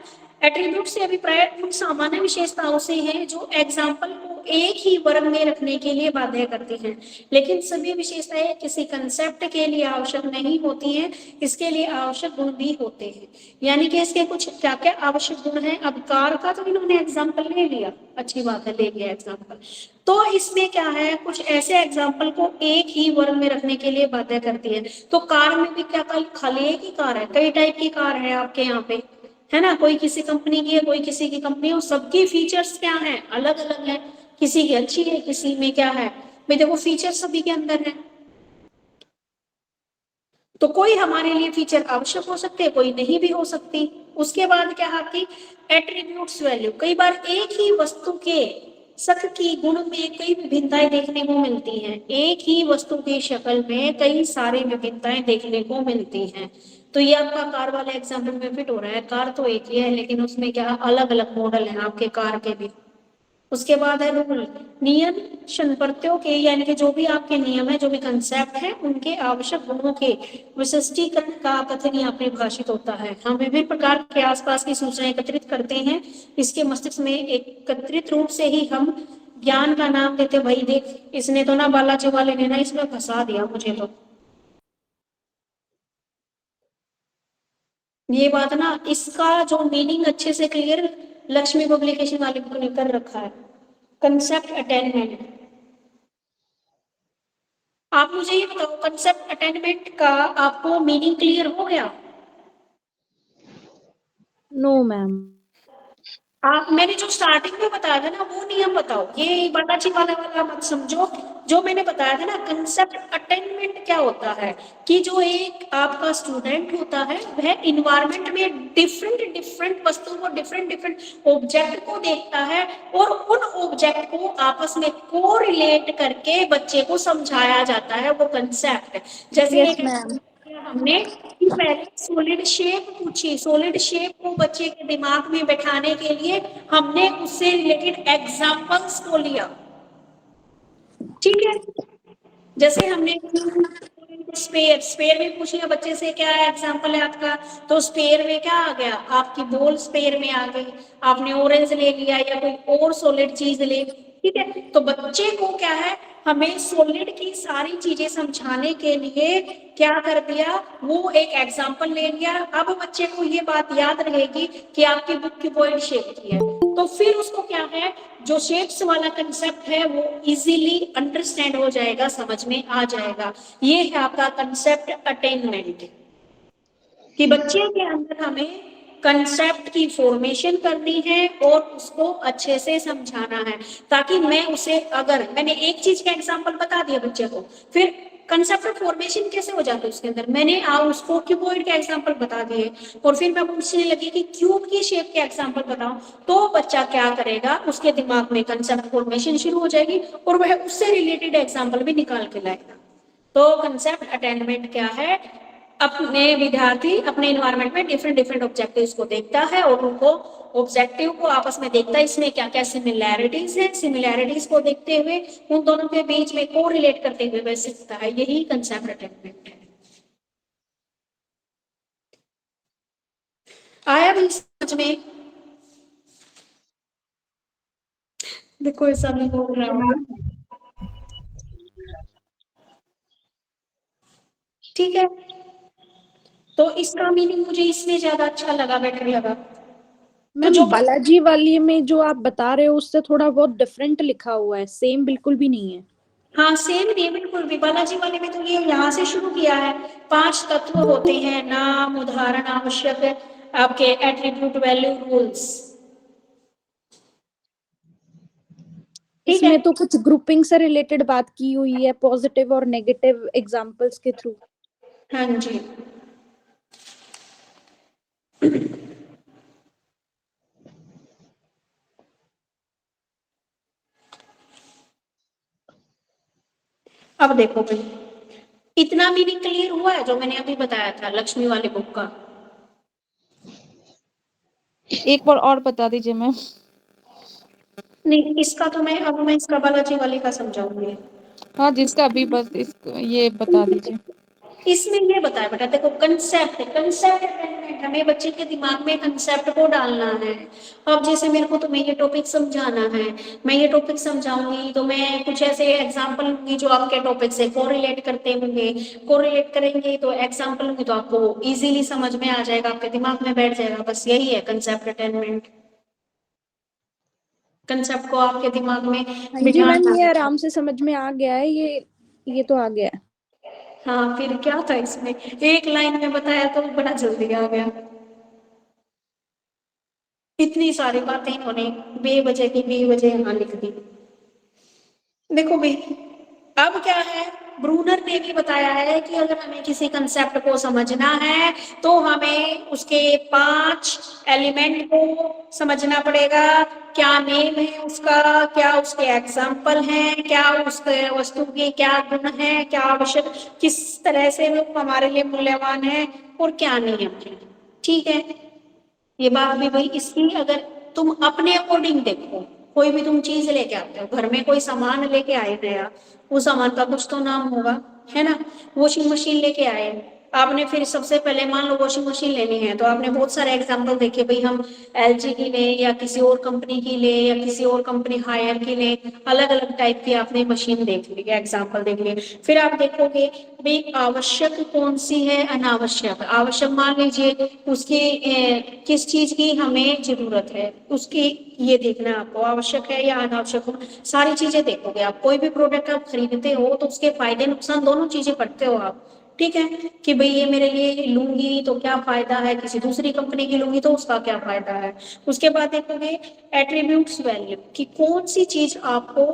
एट्रीब्यूट से अभिप्राय उन सामान्य विशेषताओं से है जो एग्जाम्पल को एक ही वर्ग में रखने के लिए बाध्य करती हैं, लेकिन सभी विशेषताएं किसी कंसेप्ट के लिए आवश्यक नहीं होती हैं, इसके लिए आवश्यक गुण भी होते हैं। यानी कि इसके कुछ क्या क्या आवश्यक गुण हैं। अब कार का तो इन्होंने एग्जाम्पल ले लिया, अच्छी बात है, ले लिया एग्जाम्पल। तो इसमें क्या है, कुछ ऐसे एग्जाम्पल को एक ही वर्ग में रखने के लिए बाध्य करती है। तो कार में भी क्या खाली एक ही कार है, कई टाइप की कार है आपके यहाँ पे, है ना, कोई किसी कंपनी की है, कोई किसी की कंपनी है, सबकी फीचर्स क्या हैं, अलग अलग है। किसी की अच्छी है, किसी में क्या है, भाई देखो फीचर सभी के अंदर है। तो कोई हमारे लिए फीचर आवश्यक हो सकते हैं, कोई नहीं भी हो सकती। उसके बाद क्या है कि एट्रीब्यूट्स वैल्यू, कई बार एक ही वस्तु के शक्ल की गुण में कई विभिन्नताएं देखने को मिलती हैं। एक ही वस्तु की शक्ल में कई सारी विभिन्नताएं देखने को मिलती हैं। तो ये आपका कार वाले एग्जाम्पल में फिट हो रहा है। कार तो एक ही है लेकिन उसमें क्या अलग अलग मॉडल हैं आपके कार के भी। उसके बाद है रूल, नियम संप्रत्यों के, यानी कि जो भी आपके नियम है, जो भी कंसेप्ट है, उनके आवश्यक गुणों के विशिष्टीकरण का कथन यहाँ परिभाषित होता है। हम विभिन्न प्रकार के आसपास की सूचनाएं एकत्रित करते हैं, इसके मस्तिष्क में एकत्रित रूप से ही हम ज्ञान का नाम देते। भाई देख, इसने तो ना बालाजी वाले ने ना इसमें फंसा दिया मुझे, तो ये बात ना, इसका जो मीनिंग अच्छे से क्लियर लक्ष्मी पब्लिकेशन वाले बुक ने कर रखा है, कंसेप्ट अटेनमेंट। आप मुझे ये बताओ, कंसेप्ट अटेनमेंट का आपको मीनिंग क्लियर हो गया? No ma'am. आप, मैंने जो स्टार्टिंग में बताया था ना वो नियम बताओ, ये बालाजी वाला मत समझो। जो मैंने बताया था ना, कंसेप्ट अटेनमेंट क्या होता है कि जो एक आपका स्टूडेंट होता है वह इन्वायरमेंट में डिफरेंट वस्तु को, डिफरेंट ऑब्जेक्ट को देखता है और उन ऑब्जेक्ट को आपस में कोरिलेट करके बच्चे को समझाया जाता है, वो कंसेप्ट। जैसे हमने पहले सॉलिड शेप पूछी, सॉलिड शेप को बच्चे के दिमाग में बैठाने के लिए हमने उससे रिलेटेड एग्जांपल्स को लिया। ठीक है, जैसे हमने स्पेयर में पूछ लिया बच्चे से, क्या एग्जांपल है आपका, तो स्पेयर में क्या आ गया, आपकी बॉल स्पेयर में आ गई। आपने ऑरेंज ले लिया या कोई और सॉलिड चीज ले, ठीक है। तो बच्चे को क्या है, हमें सॉलिड की सारी चीजें समझाने के लिए क्या कर दिया, वो एक एग्जांपल ले लिया। अब बच्चे को ये बात याद रहेगी कि आपकी बुक की बॉइल शेप की है, तो फिर उसको क्या है, जो शेप्स वाला कंसेप्ट है वो इजीली अंडरस्टैंड हो जाएगा, समझ में आ जाएगा। ये है आपका कंसेप्ट अटेनमेंट, कि बच्चे के अंदर हमें कंसेप्ट की फॉर्मेशन करनी है और उसको अच्छे से समझाना है, ताकि मैं उसे, अगर मैंने एक चीज का एग्जांपल बता दिया बच्चे को, फिर कंसेप्ट फॉर्मेशन कैसे हो जाता है उसके अंदर। मैंने उसको क्यूबॉइड के एग्जांपल बता दिए और फिर मैं पूछने लगी कि क्यूब की शेप के एग्जांपल बताओ, तो बच्चा क्या करेगा, उसके दिमाग में कंसेप्ट फॉर्मेशन शुरू हो जाएगी और वह उससे रिलेटेड एग्जांपल भी निकाल के लाएगा। तो कंसेप्ट अटेनमेंट क्या है, अपने विद्यार्थी अपने इन्वायरमेंट में डिफरेंट ऑब्जेक्टिव्स को देखता है और उनको ऑब्जेक्टिव को आपस में देखता है, इसमें क्या क्या सिमिलैरिटीज है, सिमिलैरिटीज को देखते हुए उन दोनों के बीच में कोरिलेट करते हुए वह सीखता है। यही कंसेप्ट अटेनमेंट है। आया भी समझ में? देखो ऐसा नहीं बोल रहा हूँ, ठीक है। तो इसका मीनिंग मुझे इसमें ज्यादा अच्छा लगा, बेटर लगा। मैम जो बालाजी वाली में जो आप बता रहे हो उससे थोड़ा बहुत डिफरेंट लिखा हुआ है, सेम बिल्कुल भी नहीं है। हाँ सेम नहीं है बिल्कुल भी, बालाजी वाले में तो ये यहाँ से शुरू किया है। 5 तत्व होते हैं, नाम, उदाहरण, आवश्यक, आपके एट्रीब्यूट, वैल्यू, रूल्स। ठीक है। इसमें तो कुछ ग्रुपिंग से रिलेटेड बात की हुई है, पॉजिटिव और नेगेटिव एग्जांपल्स के थ्रू। हाँ जी। अब देखो भाई, इतना मीनिंग क्लियर हुआ है जो मैंने अभी बताया था लक्ष्मी वाले बुक का? एक बार और बता दीजिए मैम। नहीं, इसका तो मैं इसका बालाजी वाले का समझाऊंगी। हाँ, जिसका अभी बस ये बता दीजिए। इसमें ये बताया बेटा, देखो कंसेप्ट डेवलपमेंट, हमें बच्चे के दिमाग में कंसेप्ट को डालना है। अब जैसे मेरे को तुम्हें ये टॉपिक समझाना है, मैं ये टॉपिक समझाऊंगी तो मैं कुछ ऐसे एग्जांपल लूंगी जो आपके टॉपिक से कोरिलेट करते होंगे, कोरिलेट करेंगे तो एग्जांपल लूंगी तो आपको इजीली समझ में आ जाएगा, आपके दिमाग में बैठ जाएगा। बस यही है कंसेप्ट अटेनमेंट, कंसेप्ट को आपके दिमाग में हाँ जी मैम, बिठाना ये है। आराम से समझ में आ गया है, ये तो आ गया है। हाँ फिर क्या था इसमें, एक लाइन में बताया तो बड़ा जल्दी आ गया। इतनी सारी बातें इन्होंने बेवजह की बेवजह यहाँ लिख दी। देखो भाई, अब क्या है, ब्रूनर ने भी बताया है कि अगर हमें किसी कंसेप्ट को समझना है तो हमें उसके 5 एलिमेंट को समझना पड़ेगा। क्या नेम है उसका, क्या उसके एग्जाम्पल हैं, क्या उसके वस्तु के क्या गुण हैं, क्या आवश्यक, किस तरह से वो हमारे लिए मूल्यवान है, और क्या नियम है। ठीक है, ये बात भी भाई इसकी, अगर तुम अपने अकॉर्डिंग देखो, कोई भी तुम चीज लेके आते हो, घर में कोई सामान लेके आए नया, वो सामान का कुछ तो नाम होगा, है ना। वॉशिंग मशीन लेके आए आपने, फिर सबसे पहले मान लो वॉशिंग मशीन लेनी है तो आपने बहुत सारे एग्जांपल देखे, भाई हम एलजी की ले या किसी और कंपनी की ले या किसी और कंपनी हायर की ले, अलग अलग टाइप की आपने मशीन देख ली, एग्जांपल देख लिए। फिर आप देखोगे भाई आवश्यक कौन सी है, अनावश्यक। आवश्यक मान लीजिए उसकी किस चीज की हमें जरूरत है, उसकी ये देखना है आपको, आवश्यक है या अनावश्यक हो। सारी चीजें देखोगे आप, कोई भी प्रोडक्ट आप खरीदते हो तो उसके फायदे नुकसान दोनों चीजें पढ़ते हो आप। ठीक है, कि भाई ये मेरे लिए लूंगी तो क्या फायदा है, किसी दूसरी कंपनी की लूंगी तो उसका क्या फायदा है। उसके बाद देखोगे एट्रीब्यूट्स वैल्यू, कि कौन सी चीज आपको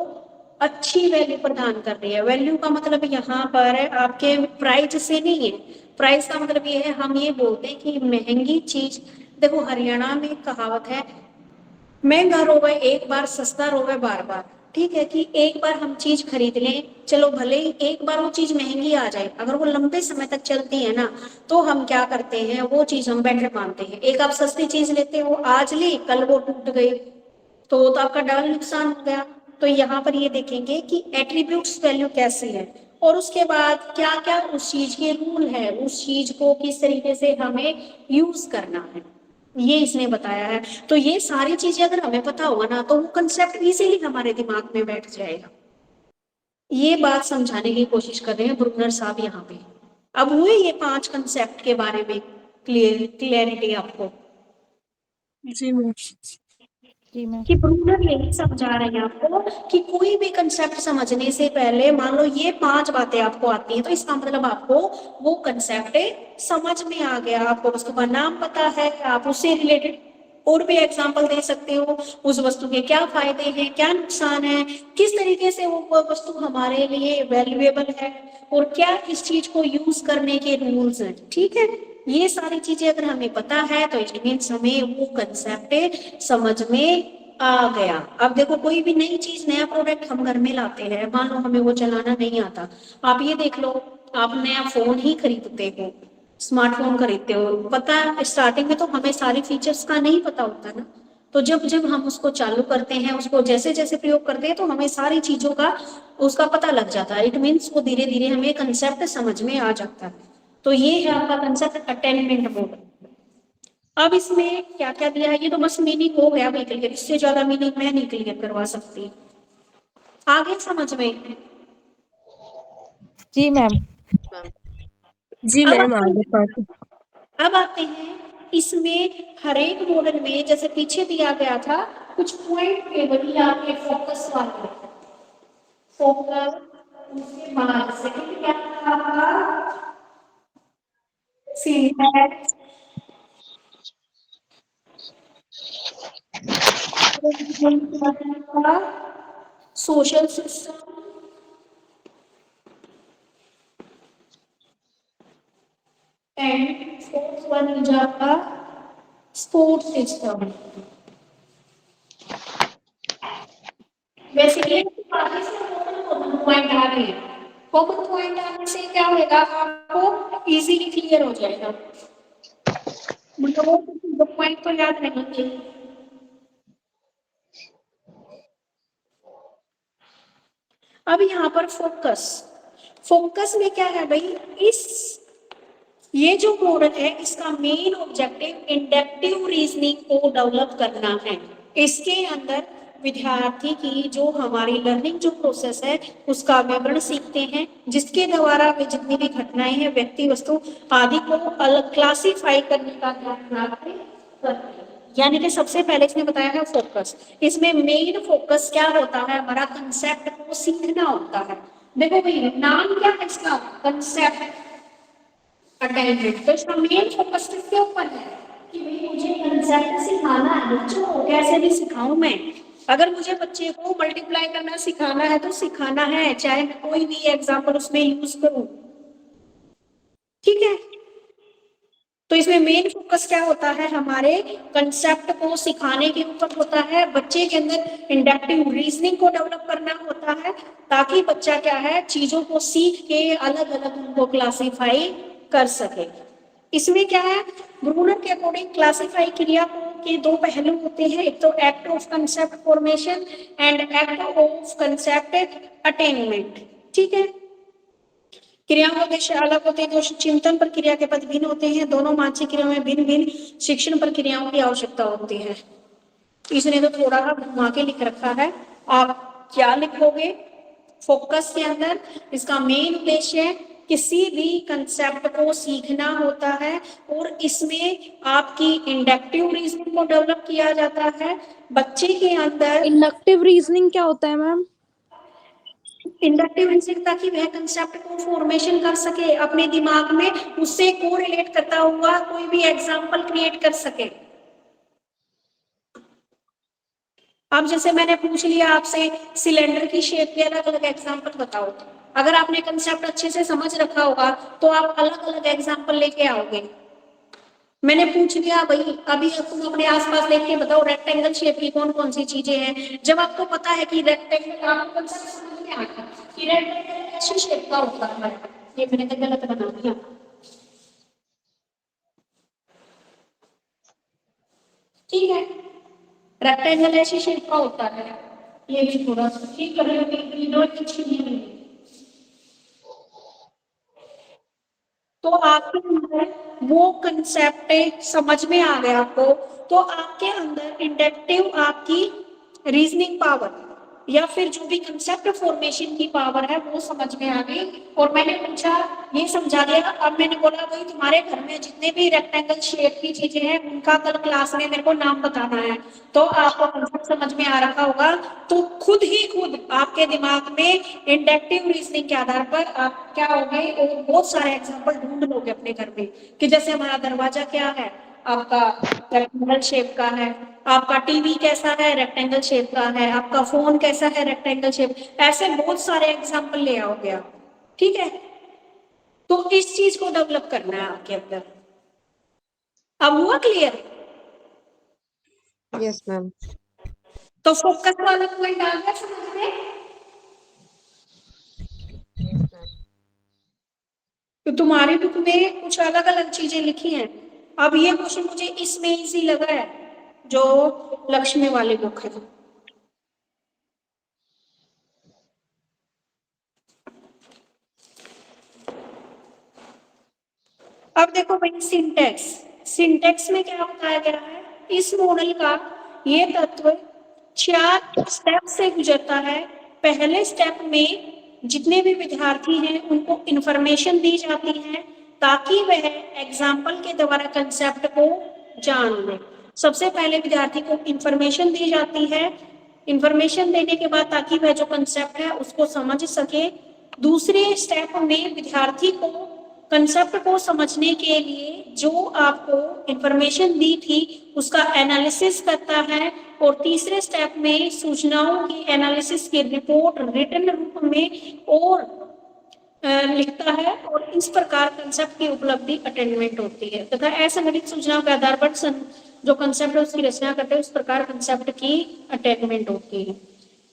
अच्छी वैल्यू प्रदान कर रही है। वैल्यू का मतलब यहाँ पर आपके प्राइस से नहीं है, प्राइस का मतलब ये है, हम ये बोलते हैं कि महंगी चीज, देखो हरियाणा में कहावत है, महंगा रोवे एक बार, सस्ता रोवे बार बार। ठीक है, कि एक बार हम चीज खरीद लें, चलो भले ही एक बार वो चीज महंगी आ जाए, अगर वो लंबे समय तक चलती है ना, तो हम क्या करते हैं, वो चीज हम बेटर मानते हैं। एक आप सस्ती चीज लेते हो, आज ली कल वो टूट गई, तो वो तो आपका डबल नुकसान हो गया। तो यहाँ पर ये देखेंगे कि एट्रीब्यूट्स वैल्यू कैसे है, और उसके बाद क्या क्या उस चीज के रूल है, उस चीज को किस तरीके से हमें यूज करना है, ये इसने बताया है। तो ये सारी चीजें अगर हमें पता होगा ना, तो वो कंसेप्ट इजीली हमारे दिमाग में बैठ जाएगा। ये बात समझाने की कोशिश कर रहे हैं ब्रूनर साहब यहाँ पे। अब हुए ये 5 कंसेप्ट के बारे में क्लियरिटी आपको, जी मैम। जी मैम। कि ब्रूनर यही समझा रहे हैं आपको कि कोई भी कंसेप्ट समझने से पहले मान लो ये 5 बातें आपको आती हैं, तो इसका मतलब आपको वो कंसेप्ट समझ में आ गया, आपको वस्तु का नाम पता है, आप उससे रिलेटेड और भी एग्जाम्पल दे सकते हो, उस वस्तु के क्या फायदे हैं, क्या नुकसान है, किस तरीके से वो वस्तु हमारे लिए वैल्यूएबल है, और क्या इस चीज को यूज करने के रूल्स हैं। ठीक है, ये सारी चीजें अगर हमें पता है तो इट मीन्स हमें वो कंसेप्ट समझ में आ गया। अब देखो कोई भी नई चीज, नया प्रोडक्ट हम घर में लाते हैं, मान लो हमें वो चलाना नहीं आता, आप ये देख लो, आप नया फोन ही खरीदते हो, स्मार्टफोन खरीदते हो, पता स्टार्टिंग में तो हमें सारे फीचर्स का नहीं पता होता ना, तो जब जब हम उसको चालू करते हैं, उसको जैसे जैसे प्रयोग करते हैं, तो हमें सारी चीजों का उसका पता लग जाता है। इट मीन्स वो धीरे धीरे हमें कंसेप्ट समझ में आ जाता है। तो ये है आपका कंसेप्ट अटेनमेंट मोड। अब इसमें क्या क्या दिया है, ये तो बस मीनिंग हो गया भाई क्लियर, इससे ज्यादा मीनिंग मैं नहीं क्लियर करवा सकती। आगे समझ में? जी मैम। जी अब मैम, आते आगे हैं, पार्ट। अब आते हैं इसमें हर एक मॉडल में जैसे पीछे दिया गया था कुछ पॉइंट टेबल या आपके फोकस वाले, फोकस उसके बाद सेकंड क्या था आपका syntax, social system and fourth one हो जाता स्पोर्ट सिस्टम। बेसिकली पॉइंट आ रहे हैं, फोकल पॉइंट आने से क्या होगा आपको इजीली क्लियर हो जाएगा, मतलब वो पॉइंट को याद रखेंगे। अब यहाँ पर फोकस, फोकस में क्या है भाई, इस ये जो मॉडल है इसका मेन ऑब्जेक्टिव इंडक्टिव रीजनिंग को डेवलप करना है। इसके अंदर विद्यार्थी की जो हमारी लर्निंग जो प्रोसेस है उसका विवरण सीखते हैं, जिसके द्वारा वे जितनी भी घटनाएं हैं व्यक्ति वस्तु आदि को अलग क्लासिफाई करने का ज्ञान प्राप्त करते हैं। यानी कि सबसे पहले इसने बताया है फोकस, इसमें मेन फोकस क्या होता है, हमारा कंसेप्ट को सीखना होता है। देखो भाई नाम क्या है इसका, कंसेप्ट अटेंडेंट, तो इसका मेन फोकस किसके ऊपर है कि भाई मुझे कंसेप्ट सिखाना है बच्चों को, कैसे भी सिखाऊं मैं। अगर मुझे बच्चे को मल्टीप्लाई करना सिखाना है तो सिखाना है, चाहे मैं कोई भी एग्जांपल उसमें यूज करूं, ठीक है। तो इसमें मेन फोकस क्या होता है, हमारे कंसेप्ट को सिखाने के ऊपर होता है, बच्चे के अंदर इंडक्टिव रीजनिंग को डेवलप करना होता है, ताकि बच्चा क्या है चीजों को सीख के अलग अलग उनको क्लासिफाई कर सके। इसमें क्या है, ब्रूनर के अकॉर्डिंग क्लासिफाई क्रिया के दो पहलू होते हैं, एक तो act of concept formation and act of concept attainment, ठीक है। क्रियाओं के उद्देश्य अलग होते हैं, तो चिंतन प्रक्रिया के पद भिन्न होते हैं, दोनों मानसिक क्रियाओं में भिन्न भिन्न शिक्षण प्रक्रियाओं की आवश्यकता होती है। इसने तो थोड़ा घुमा के लिख रखा है, आप क्या लिखोगे फोकस के अंदर, इसका मेन उद्देश्य किसी भी कंसेप्ट को सीखना होता है और इसमें आपकी इंडक्टिव रीजनिंग को डेवलप किया जाता है बच्चे के अंदर। इंडक्टिव रीजनिंग क्या होता है मैम? इंडक्टिव रीजनिंग ताकि वह कंसेप्ट को फॉर्मेशन कर सके अपने दिमाग में, उससे कोरिलेट करता हुआ कोई भी एग्जांपल क्रिएट कर सके। अब जैसे मैंने पूछ लिया आपसे सिलेंडर की शेप के अलग अलग एग्जांपल बताओ, अगर आपने कंसेप्ट अच्छे से समझ रखा होगा तो आप अलग अलग एग्जांपल लेके आओगे। मैंने पूछ लिया भाई अभी तुम अपने आसपास देख के बताओ रेक्टेंगल शेप की कौन कौन सी चीजें हैं, जब आपको पता है कि रेक्टेंगल, आपको कंसेप्ट समझ में आ गया कि रेक्टेंगल ऐसी शेप का होता है, ये मैंने तो गलत बना दिया, ठीक है, रेक्टेंगल ऐसी शेप का होता है, ये भी थोड़ा सा ठीक कर रहे हो, तो आपके अंदर वो कंसेप्ट समझ में आ गया आपको, तो आपके अंदर इंडक्टिव आपकी रीजनिंग पावर या फिर जो भी कंसेप्ट फॉर्मेशन की पावर है वो समझ में आ गई। और मैंने पूछा, ये समझा दिया, अब मैंने बोला भाई तुम्हारे घर में जितने भी रेक्टेंगल शेप की चीजें हैं उनका कल क्लास में मेरे को नाम बताना है, तो आपको कंसेप्ट समझ में आ रखा होगा, तो खुद ही खुद आपके दिमाग में इंडक्टिव रीजनिंग के आधार पर आप क्या हो गए और बहुत सारे एग्जाम्पल ढूंढ लोगे अपने घर में कि जैसे हमारा दरवाजा क्या है, आपका रेक्टेंगल शेप का है, आपका टीवी कैसा है रेक्टेंगल शेप का है, आपका फोन कैसा है रेक्टेंगल शेप, ऐसे बहुत सारे एग्जाम्पल ले आओगे आप, ठीक है। तो इस चीज को डेवलप करना है आपके अंदर। अब हुआ क्लियर? Yes ma'am. तो फोकस वाला पॉइंट आ गया समझ में? तो तुम्हारी बुक में कुछ अलग अलग चीजें लिखी हैं। अब ये क्वेश्चन मुझे इसमें इजी लगा है जो लक्ष्मी वाली बुक है। अब देखो भाई सिंटेक्स, सिंटेक्स में क्या बताया गया है, इस मॉडल का ये तत्व 4 स्टेप से गुजरता है। पहले स्टेप में जितने भी विद्यार्थी हैं उनको इंफॉर्मेशन दी जाती है ताकि वह एग्जाम्पल के द्वारा कंसेप्ट को जान ले। सबसे पहले विद्यार्थी को इंफॉर्मेशन दी जाती है, इंफॉर्मेशन देने के बाद ताकि वह जो कंसेप्ट है उसको समझ सके, दूसरे स्टेप में विद्यार्थी को कंसेप्ट को समझने के लिए जो आपको इंफॉर्मेशन दी थी उसका एनालिसिस करता है, और तीसरे स्टेप में सूचनाओं की एनालिसिस की रिपोर्ट रिटन रूप में और लिखता है, और इस प्रकार कंसेप्ट की उपलब्धि अटेनमेंट होती है तथा असंगठित सूचनाओं के आधार पर जो कंसेप्ट है उसकी रचना करते हैं, उस प्रकार कंसेप्ट की अटेनमेंट होती है।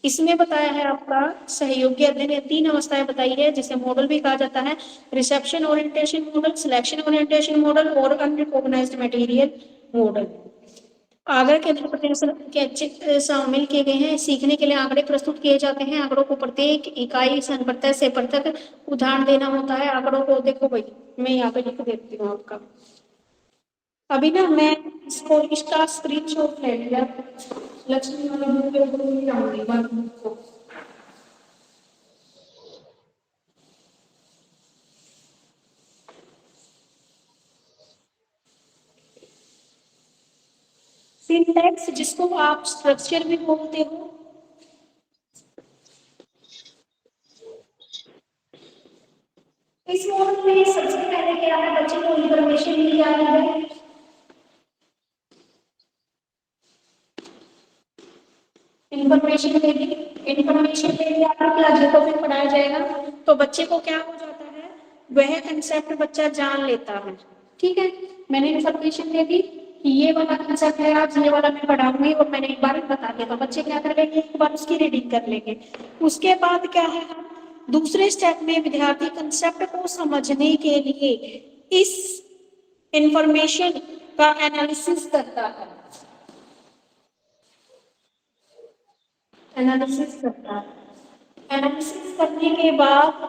इसमें बताया है आपका सहयोगी अध्ययन, ये 3 अवस्थाएं बताई है जिसे मॉडल भी कहा जाता है, reception orientation model, selection orientation model और अनरिकॉग्नाइज्ड मटेरियल मॉडल। आंकड़े के अंदर प्रत्येक के अच्छे शामिल किए गए हैं। सीखने के लिए आंकड़े प्रस्तुत किए जाते हैं। आंकड़ों को प्रत्येक इकाई संप्रत्यय से पृथक उदाहरण देना होता है। आंकड़ों को देखो भाई, मैं यहाँ पे लिख देती हूँ आपका। अभी ना मैं इसको इसका स्क्रीनशॉट ले लिया, लक्ष्मी वाले बुक के ऊपर नहीं आऊंगी बाकी को। सिंटैक्स जिसको आप स्ट्रक्चर भी बोलते हो, इस मॉडल में सबसे पहले क्या है, बच्चे को इंफॉर्मेशन दी जा रही है। इंफॉर्मेशन के लिए आपको क्या टॉपिक पढ़ाया जाएगा, तो बच्चे को क्या हो जाता है, वह कंसेप्ट बच्चा जान लेता है। ठीक है, मैंने इंफॉर्मेशन दे दी कि ये वाला कंसेप्ट है, आज ये वाला मैं पढ़ाऊंगी और मैंने एक बार बता दिया, तो बच्चे क्या कर लेंगे, एक बार उसकी रीडिंग कर लेंगे। उसके बाद क्या है, हम दूसरे स्टेप में विद्यार्थी कंसेप्ट को समझने के लिए इस इंफॉर्मेशन का एनालिसिस करता है। एनालिसिस करता है। एनालिसिस करने के बाद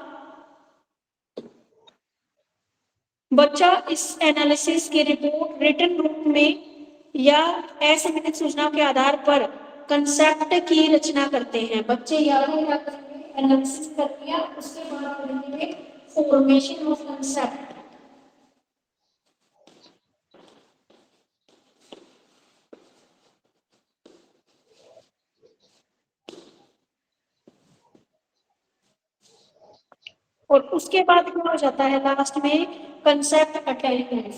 बच्चा इस एनालिसिस की रिपोर्ट रिटन रूप में या असंगठित सूचनाओं के आधार पर कंसेप्ट की रचना करते हैं। बच्चे या तो क्या करेंगे, एनालिसिस कर दिया, उसके बाद करेंगे फॉर्मेशन ऑफ कंसेप्ट। और उसके बाद क्या हो जाता है, लास्ट में कंसेप्ट अटेनमेंट।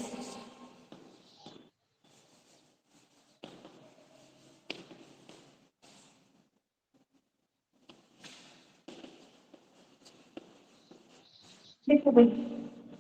देखो भाई,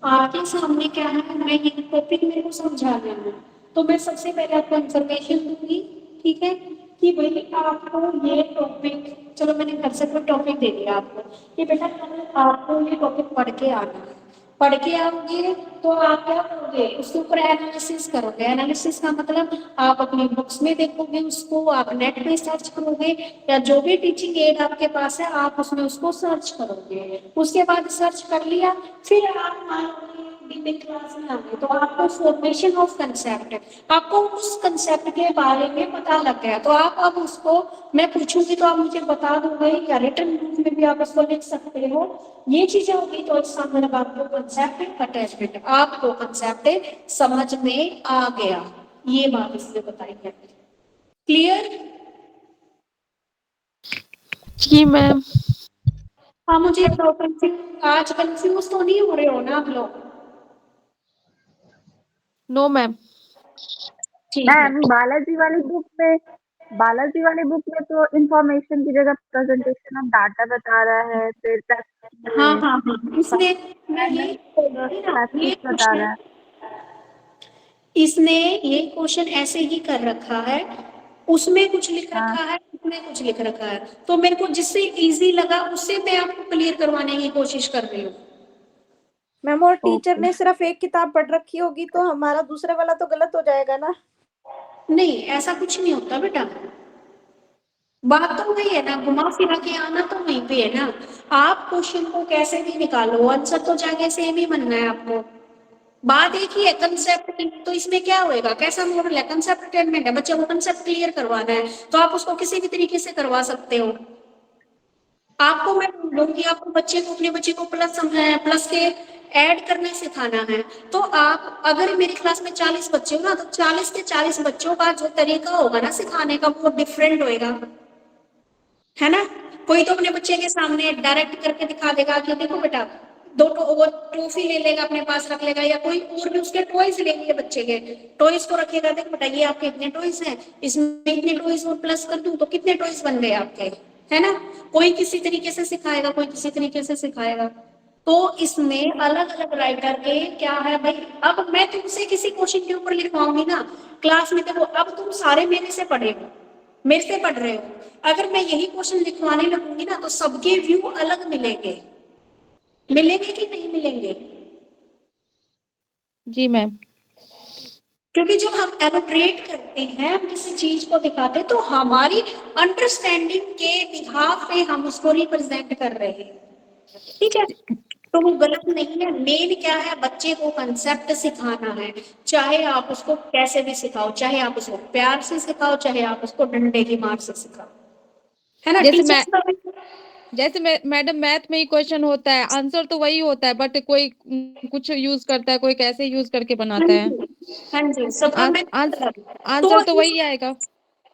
आपके सामने क्या है, मैं ये टॉपिक मेरे को समझा लेना, तो मैं सबसे पहले आपको इंफॉर्मेशन दूंगी, ठीक है, कि भाई आपको ये टॉपिक, चलो मैंने घर से कोई टॉपिक दे दिया आपको कि बेटा कल आपको ये टॉपिक पढ़ के आना है। पढ़ के आओगे तो आप क्या करोगे, उसके ऊपर एनालिसिस करोगे। एनालिसिस का मतलब आप अपनी बुक्स में देखोगे, उसको आप नेट पे सर्च करोगे, या जो भी टीचिंग एड आपके पास है आप उसमें उसको सर्च करोगे। उसके बाद सर्च कर लिया, फिर आप मान लो डीपिंग क्लास में आ गए, तो आपको फॉर्मेशन ऑफ कंसेप्ट, आपको उस कंसेप्ट के बारे में पता लग गया, तो आप अब उसको मैं पूछूंगी तो आप मुझे बता दोगे, या रिटन रूप में भी आप उसको लिख सकते हो। ये चीजें होगी तो इसका मतलब आपको कंसेप्ट अटैचमेंट, आपको कंसेप्ट समझ में आ गया, ये बात इसमें बताई है। क्लियर? जी मैम। हाँ, मुझे आज कंफ्यूज तो नहीं हो रहे हो ना आप लोग? No ma'am. ठीक है। मैम बालाजी वाली बुक में तो इंफॉर्मेशन की जगह प्रेजेंटेशन ऑफ डाटा बता रहा है, फिर हाँ हाँ हाँ, इसने मैं ये बता रहा है। इसने ये क्वेश्चन ऐसे ही कर रखा है, उसमें कुछ लिख रखा है, इसमें कुछ लिख रखा है, तो मेरे को जिससे इजी लगा उससे मैं आपको क्लियर करवाने की कोशिश कर रही हूँ। मैम, और टीचर ने सिर्फ एक किताब पढ़ रखी होगी तो हमारा दूसरे वाला तो गलत हो जाएगा ना? नहीं, ऐसा कुछ नहीं होता बेटा, बात तो वही है ना, घुमा फिरा के आना तो वहीं पे है ना। आप क्वेश्चन को कैसे भी निकालो, आंसर तो जाके सेम ही बनना है आपको। बात एक ही है, कंसेप्ट, तो इसमें क्या होएगा, कैसा मॉडल है, कंसेप्ट अटेनमेंट है, बच्चे को कंसेप्ट क्लियर करवाना है, तो आप उसको किसी भी तरीके से करवा सकते हो। आपको मैं बोलूंगी, आपको अपने बच्चे को प्लस के ऐड करने सिखाना है, तो आप अगर मेरी क्लास में 40 बच्चे हो ना, तो 40 के 40 बच्चों का जो तरीका होगा ना सिखाने का वो डिफरेंट होएगा। है ना। कोई तो अपने बच्चे के सामने डायरेक्ट करके दिखा देगा कि देखो बेटा, वो ट्रॉफी ले लेगा, अपने पास रख लेगा, या कोई और भी उसके टॉयज लेंगे, बच्चे के टॉयज को रखेगा, देखो बेटा ये आपके इतने टॉयज हैं, इसमें इतने टॉयज और प्लस कर दूं तो कितने टॉयज बन गए आपके, है ना। कोई किसी तरीके से सिखाएगा, कोई किसी तरीके से सिखाएगा। तो इसमें अलग अलग राइटर के क्या है भाई, अब मैं तुमसे किसी क्वेश्चन के ऊपर लिखवाऊंगी ना क्लास में, देखो अब तुम सारे मेरे से पढ़े हो, मेरे से पढ़ रहे हो, अगर मैं यही क्वेश्चन लिखवाने लगूंगी ना तो सबके व्यू अलग मिलेंगे, मिलेंगे कि नहीं मिलेंगे। जी मैम। क्योंकि जब हम एलोब्रेट करते हैं, हम किसी चीज को दिखाते हैं, तो हमारी अंडरस्टैंडिंग के बिहाफ पे हम उसको रिप्रेजेंट कर रहे हैं, ठीक है। तो वो गलत नहीं है। मेन क्या है, बच्चे को कंसेप्ट सिखाना है, चाहे आप उसको कैसे भी सिखाओ, चाहे आप उसको प्यार से सिखाओ, चाहे आप उसको डंडे की मार से सिखाओ, है ना। जैसे टीचर्स का जैसे मैडम मैथ में ही क्वेश्चन होता है, आंसर तो वही होता है, बट कोई कुछ यूज करता है, कोई कैसे यूज करके बनाता है, हाँ जी, सबका मैं आंसर तो तो वही आएगा।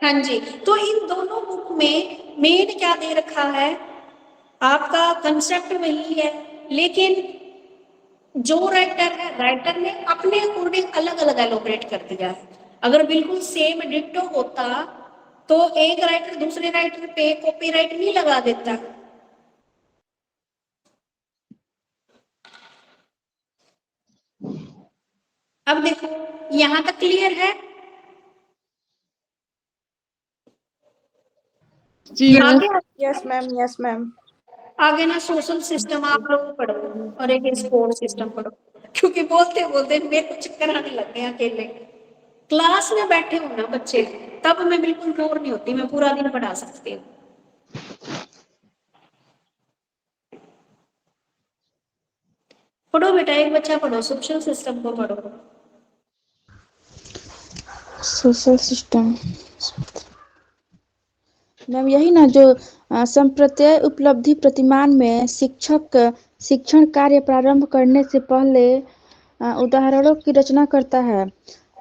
हाँ जी, तो इन दोनों बुक में मेन क्या दे रखा है, आपका कंसेप्ट वही है, लेकिन जो राइटर है, राइटर ने अपने अकॉर्डिंग अलग अलग एलोबरेट कर दिया है। अगर बिल्कुल सेम डिट्टो होता तो एक राइटर दूसरे राइटर पे कॉपीराइट नहीं लगा देता। अब देखो यहां तक क्लियर है। जी मैम। आगे यस मैम, यस मैम। आगे ना सोशल सिस्टम आप लोग पढ़ो और एक स्पोर्ट सिस्टम पढ़ो, क्योंकि बोलते बोलते मेरे को चक्कर आने लग गए अकेले। क्लास में बैठे हो ना बच्चे, तब मैं बिल्कुल बोर नहीं होती, मैं पूरा दिन पढ़ा सकती हूँ। पढ़ो बेटा, एक बच्चा पढ़ो, सोशल सिस्टम को पढ़ो। सोशल सिस्टम मैम, यही ना जो संप्रत्यय उपलब्धि प्रतिमान में शिक्षक शिक्षण कार्य प्रारंभ करने से पहले उदाहरणों की रचना करता है,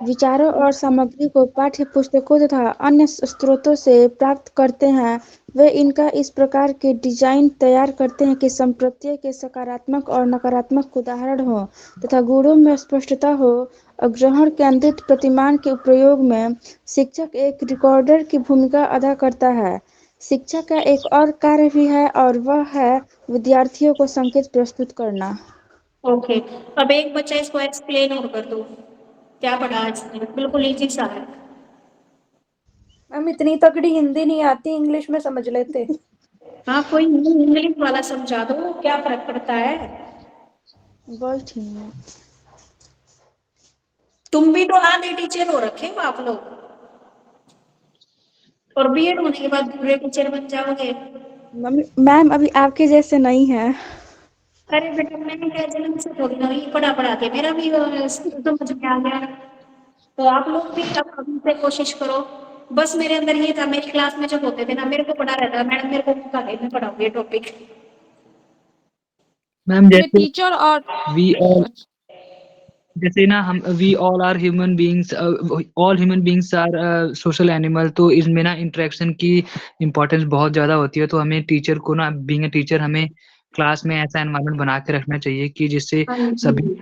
विचारों और सामग्री को पाठ्य पुस्तकों तथा अन्य स्रोतों से प्राप्त करते हैं। वे इनका इस प्रकार के डिजाइन तैयार करते हैं कि संप्रत्यय के सकारात्मक और नकारात्मक उदाहरण हो तथा गुणों में स्पष्टता हो। ग्रहण केंद्रित प्रतिमान के प्रयोग में शिक्षक एक रिकॉर्डर की भूमिका अदा करता है। शिक्षक का एक और कार्य भी है और वह है विद्यार्थियों को संकेत प्रस्तुत करना। ओके, अब एक बच्चा इसको एक्सप्लेन और कर दो, क्या पढ़ा इसने, बिल्कुल इजी सा है। मैम इतनी तगड़ी हिंदी नहीं आती, इंग्लिश में समझ लेते। हाँ कोई नहीं, इंग्लिश वाला समझा दो, क्या फर्क पड़ता है। बोल ठीक है। तुम भी तो आधे टीचर हो रखे हो आप लोग, और बीएड होने के बाद पूरे टीचर बन जाओगे। मैम अभी आपके जैसे नहीं है। अरे बेटा, मैंने क्या जन्म से थोड़ी ना ये पढ़ा पढ़ा के मेरा भी समझ में आ गया। तो आप लोग भी अब अभी से कोशिश करो। बस मेरे अंदर ये था, मेरी क्लास में जब होते थे ना, मेरे को पढ़ा रहता, मैडम मेरे को मौका दे, मैं पढ़ाऊंगी टॉपिक। मैम इसमें जैसे टीचर और वी ऑल, जैसे ना हम we all are human beings, all human beings are social animal, तो इसमें ना इंटरेक्शन की इम्पोर्टेंस बहुत ज़्यादा होती है। तो हमें टीचर को ना, बीइंग ए टीचर, हमें क्लास में ऐसा एनवायरनमेंट बना के रखना चाहिए कि जिससे हाँ सभी जी,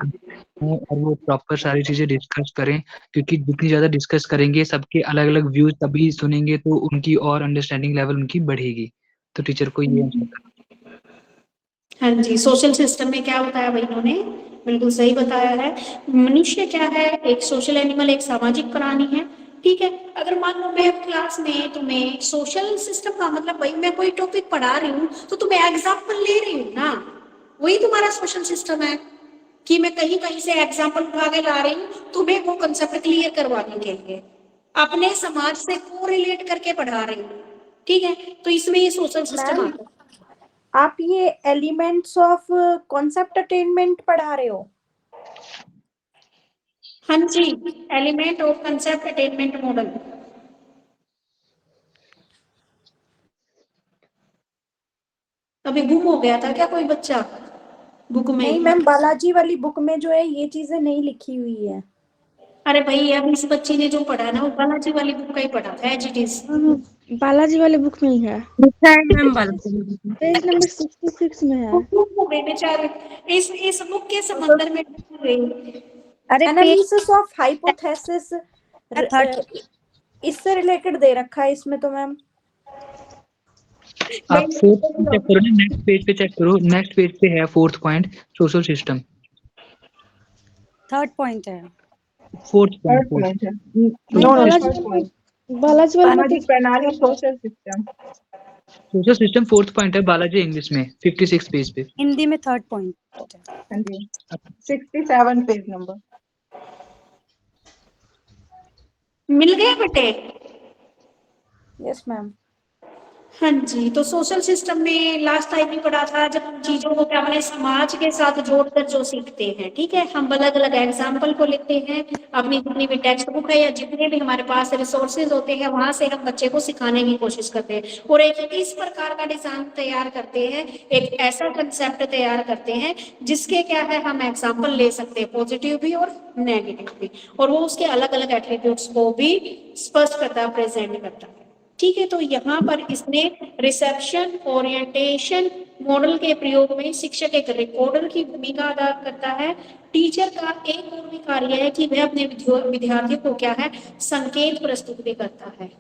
हों और वो प्रॉपर सारी चीज़ें डिस्कस करें, क्योंकि जितनी ज़्यादा डिस्कस करेंगे, सबके अलग अलग व्यूज तभी सुनेंगे तो उनकी और अंडरस्टैंडिंग लेवल उनकी बढ़ेगी। तो टीचर को ये हाँ जी, सोशल सिस्टम में क्या बताया भाई इन्होंने, बिल्कुल सही बताया है। मनुष्य क्या है, एक सोशल एनिमल, एक सामाजिक प्राणी है, ठीक है। अगर मान लो मैं क्लास में तुम्हें सोशल सिस्टम का मतलब, भाई मैं कोई टॉपिक पढ़ा रही हूँ तो तुम्हें एग्जाम्पल ले रही हूँ ना, वही तुम्हारा सोशल सिस्टम है, कि मैं कहीं कहीं से एग्जाम्पल उठा के ला रही हूँ तुम्हें वो कंसेप्ट क्लियर करवाने के लिए, अपने समाज से को रिलेट करके पढ़ा रही हूँ, ठीक है। तो इसमें ये सोशल सिस्टम मैम आता है। आप ये एलिमेंट्स ऑफ कॉन्सेप्ट अटेनमेंट पढ़ा रहे हो? हाँ जी, element of concept attainment model. अभी गुम हो गया था क्या कोई बच्चा बुक नहीं में? मैम, बालाजी वाली बुक में जो है ये चीजें नहीं लिखी हुई है। अरे भाई, अब इस बच्ची ने जो पढ़ा ना, वो बालाजी वाली बुक का ही पढ़ा था, एज इट इज। बालाजी वाले बुक में ही है, लिखा है मैम बालाजी। पेज नंबर 66 में है। बेचारे इस बुक के समंदर में डूब गई। अरे page analysis of hypothesis third इससे रिलेटेड दे रखा है इसमें तो मैम। आप फोर्थ चेक करो ना, नेक्स्ट पेज पे चेक करो, नेक्स्ट पेज पे है fourth point, social system. Third point है। फोर्थ थर्ड पॉइंट पॉइंट है। नहीं, no Balaji third point, Balaji वाले में सामाजिक प्रणाली social system. Social system fourth point है बालाजी इंग्लिश में 56 पेज पे। हिंदी में थर्ड पॉइंट है। हाँ जी, 67 पेज नंबर। मिल गए बेटे? Yes ma'am. हाँ जी, तो सोशल सिस्टम में लास्ट टाइम भी पढ़ा था, जब हम चीजों को क्या अपने समाज के साथ जोड़कर जो सीखते हैं, ठीक है, हम अलग अलग एग्जाम्पल को लेते हैं, अपनी जितनी भी टेक्स्ट बुक है या जितने भी हमारे पास रिसोर्सेज होते हैं वहां से हम बच्चे को सिखाने की कोशिश करते हैं और एक इस प्रकार का डिजाइन तैयार करते हैं, एक ऐसा कंसेप्ट तैयार करते हैं जिसके क्या है हम एग्जाम्पल ले सकते हैं, पॉजिटिव भी और नेगेटिव भी, और वो उसके अलग अलग एट्रीब्यूट्स को भी स्पष्ट करता है, प्रेजेंट करता है। ठीक है, तो यहाँ पर इसने रिसेप्शन ओरिएंटेशन मॉडल के प्रयोग में शिक्षक एक रिकॉर्डर की भूमिका अदा करता है। टीचर का एक और भी कार्य है कि वह अपने विद्यार्थियों को क्या है संकेत प्रस्तुत भी करता है।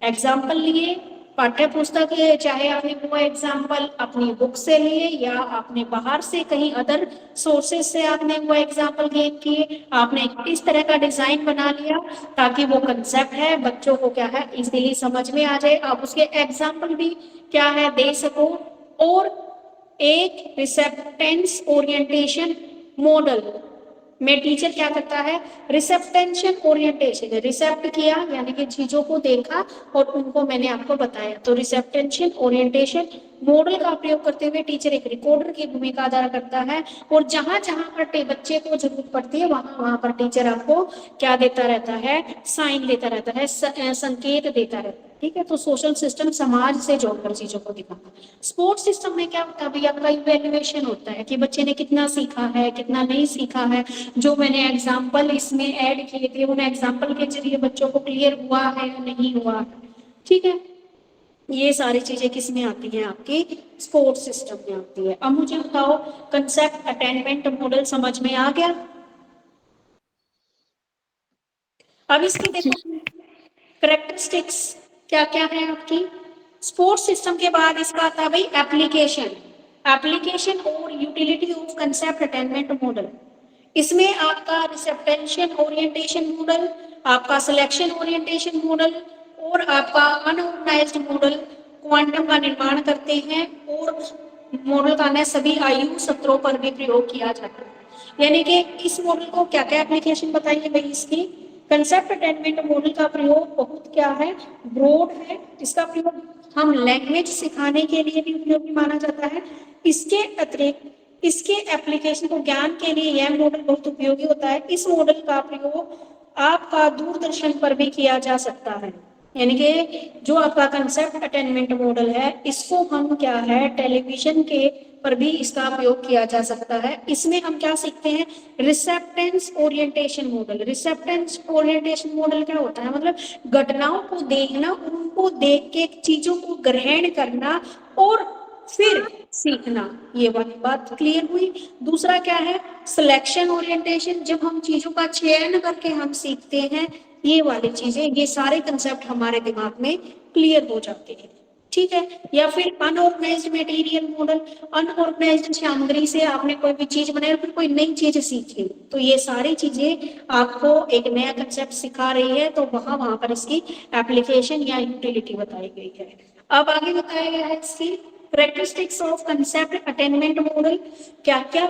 एग्जाम्पल लिए पाठ्य पुस्तक है, चाहे आपने वो एग्जाम्पल अपनी बुक से लिए या आपने बाहर से कहीं अदर सोर्सेज से आपने वो एग्जाम्पल गेन किए, आपने इस तरह का डिजाइन बना लिया ताकि वो कंसेप्ट है बच्चों को क्या है इजीली समझ में आ जाए, आप उसके एग्जाम्पल भी क्या है दे सको। और एक रिसेप्टेंस ओरिएंटेशन मॉडल में टीचर क्या करता है, रिसेप्टेंशन ओरिएंटेशन, रिसेप्ट किया यानी कि चीजों को देखा और उनको मैंने आपको बताया, तो रिसेप्टेंशन ओरिएंटेशन मॉडल का प्रयोग करते हुए टीचर एक रिकॉर्डर की भूमिका अदा करता है और जहां जहां पर बच्चे को जरूरत पड़ती है वहां वहां पर टीचर आपको क्या देता रहता है, साइन देता रहता है, संकेत देता रहता है। ठीक है, तो सोशल सिस्टम समाज से जोड़कर चीजों को दिखाता है। स्पोर्ट्स सिस्टम में क्या होता है भैया, आपका इवैल्यूएशन होता है कि बच्चे ने कितना सीखा है कितना नहीं सीखा है, जो मैंने एग्जाम्पल इसमें ऐड किए थे उन एग्जाम्पल के जरिए बच्चों को क्लियर हुआ है या नहीं हुआ। ठीक है, ये सारी चीजें किस में आती हैं, आपके स्पोर्ट्स सिस्टम में आती है। अब मुझे बताओ कंसेप्ट अटेनमेंट मॉडल समझ में आ गया? अब इसकी देखो करेक्टरिस्टिक्स क्या क्या है आपकी। स्पोर्ट्स सिस्टम के बाद इसका आता है भाई एप्लीकेशन, एप्लीकेशन और utility of concept attainment model. इसमें आपका रिसेप्टेंशन ओरिएंटेशन मॉडल, आपका सिलेक्शन ओरिएंटेशन मॉडल और आपका अनऑर्गेनाइज्ड मॉडल क्वांटम का निर्माण करते हैं और मॉडल का अन्य सभी आयु सत्रों पर भी प्रयोग किया जाता है। यानी कि इस मॉडल को क्या क्या एप्लीकेशन बताइए भाई इसकी। कंसेप्ट अटेनमेंट मॉडल का प्रयोग बहुत क्या है, ब्रॉड है। इसका प्रयोग हम लैंग्वेज सिखाने के लिए भी उपयोगी माना जाता है। इसके अतिरिक्त इसके एप्लीकेशन को ज्ञान के लिए यह मॉडल बहुत उपयोगी होता है। इस मॉडल का प्रयोग आपका दूरदर्शन पर भी किया जा सकता है, यानी कि जो आपका कंसेप्ट अटेनमेंट मॉडल है इसको हम क्या है टेलीविजन के पर भी इसका प्रयोग किया जा सकता है। इसमें हम क्या सीखते हैं, रिसेप्टेंस ओरिएंटेशन मॉडल। रिसेप्टेंस ओरिएंटेशन मॉडल क्या होता है, मतलब घटनाओं को देखना, उनको देख के चीजों को ग्रहण करना और फिर सीखना, ये वाली बात क्लियर हुई। दूसरा क्या है, सिलेक्शन ओरिएंटेशन, जब हम चीजों का चयन करके हम सीखते हैं, ये वाली चीजें, ये सारे कंसेप्ट हमारे दिमाग में क्लियर हो जाते हैं। ठीक है, या फिर अनऑर्गेनाइज्ड मटेरियल मॉडल, अनऑर्गेनाइज्ड सामग्री से आपने कोई भी चीज बनाई और फिर कोई नई चीज सीखी, तो ये सारी चीजें आपको एक नया कंसेप्ट सिखा रही है, तो वहां पर इसकी एप्लीकेशन या यूटिलिटी बताई गई है। अब आगे बताया गया है इसकी characteristics of concept attainment model. क्या क्या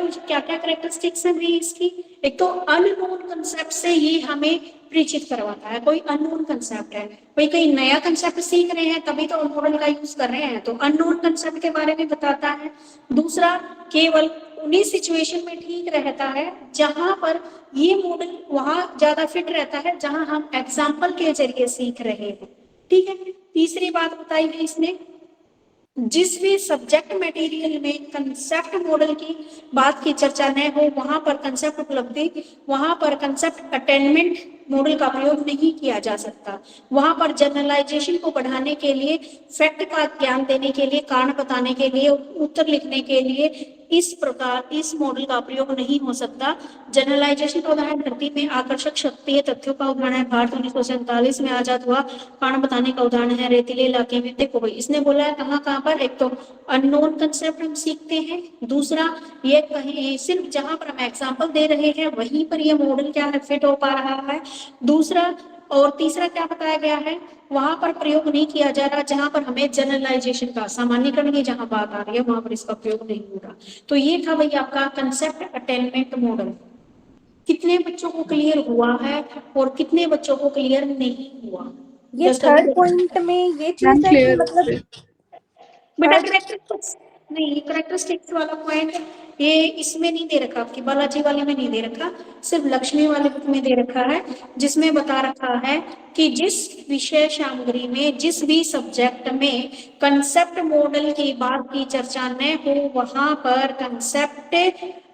करेक्टरिस्टिक्स है इसकी। एक तो अननोन कंसेप्ट से ये हमें परिचित करवाता है, कोई अननोन कंसेप्ट है, कोई कोई नया कंसेप्ट सीख रहे हैं तभी तो मॉडल का यूज कर रहे हैं, तो अननोन कंसेप्ट के बारे में बताता है। दूसरा, केवल उन्हीं सिचुएशन में ठीक रहता है जहां पर ये मॉडल वहां ज्यादा फिट रहता है जहां हम एग्जाम्पल के जरिए सीख रहे हैं। ठीक है, तीसरी बात बताई गई इसने जिस भी सब्जेक्ट मटेरियल में कंसेप्ट मॉडल की बात की चर्चा न हो वहां पर कंसेप्ट उपलब्धि, वहां पर कंसेप्ट अटेनमेंट मॉडल का प्रयोग नहीं किया जा सकता। वहां पर जनरलाइजेशन को बढ़ाने के लिए, फैक्ट का ज्ञान देने के लिए, कारण बताने के लिए, उत्तर लिखने के लिए इस प्रकार इस मॉडल का प्रयोग नहीं हो सकता। जनरलाइजेशन का उदाहरण धरती में आकर्षक शक्ति तथ्यों का उदाहरण है, भारत 1947 में आजाद हुआ। कारण बताने का उदाहरण है रेतीले इलाके में। देखो भाई इसने बोला है कहाँ कहाँ पर, एक तो अननोन कंसेप्ट हम सीखते हैं, दूसरा ये कहीं सिर्फ जहां पर हम एग्जांपल दे रहे हैं वहीं पर ये मॉडल क्या है फिट हो पा रहा है, दूसरा और तीसरा क्या बताया गया है, वहां पर प्रयोग नहीं किया जा रहा जहां पर हमें जनरलाइजेशन का, सामान्यकरण की जहां बात आ रही है वहां पर इसका प्रयोग नहीं हो रहा। तो ये था भाई आपका कंसेप्ट अटेनमेंट मॉडल। कितने बच्चों को क्लियर हुआ है और कितने बच्चों को क्लियर नहीं हुआ? ये थर्ड पॉइंट में ये चीज है कि मतलब बेटा थर्ड करेक्टरिस्टिक्स नहीं, करेक्टरिस्टिक्स वाला पॉइंट ये इसमें नहीं दे रखा, आपकी बालाजी वाले में नहीं दे रखा, सिर्फ लक्ष्मी वाले बुक में दे रखा है, जिसमें बता रखा है कि जिस विषय सामग्री में, जिस भी सब्जेक्ट में कंसेप्ट मॉडल की बात की चर्चा न हो वहां पर कंसेप्ट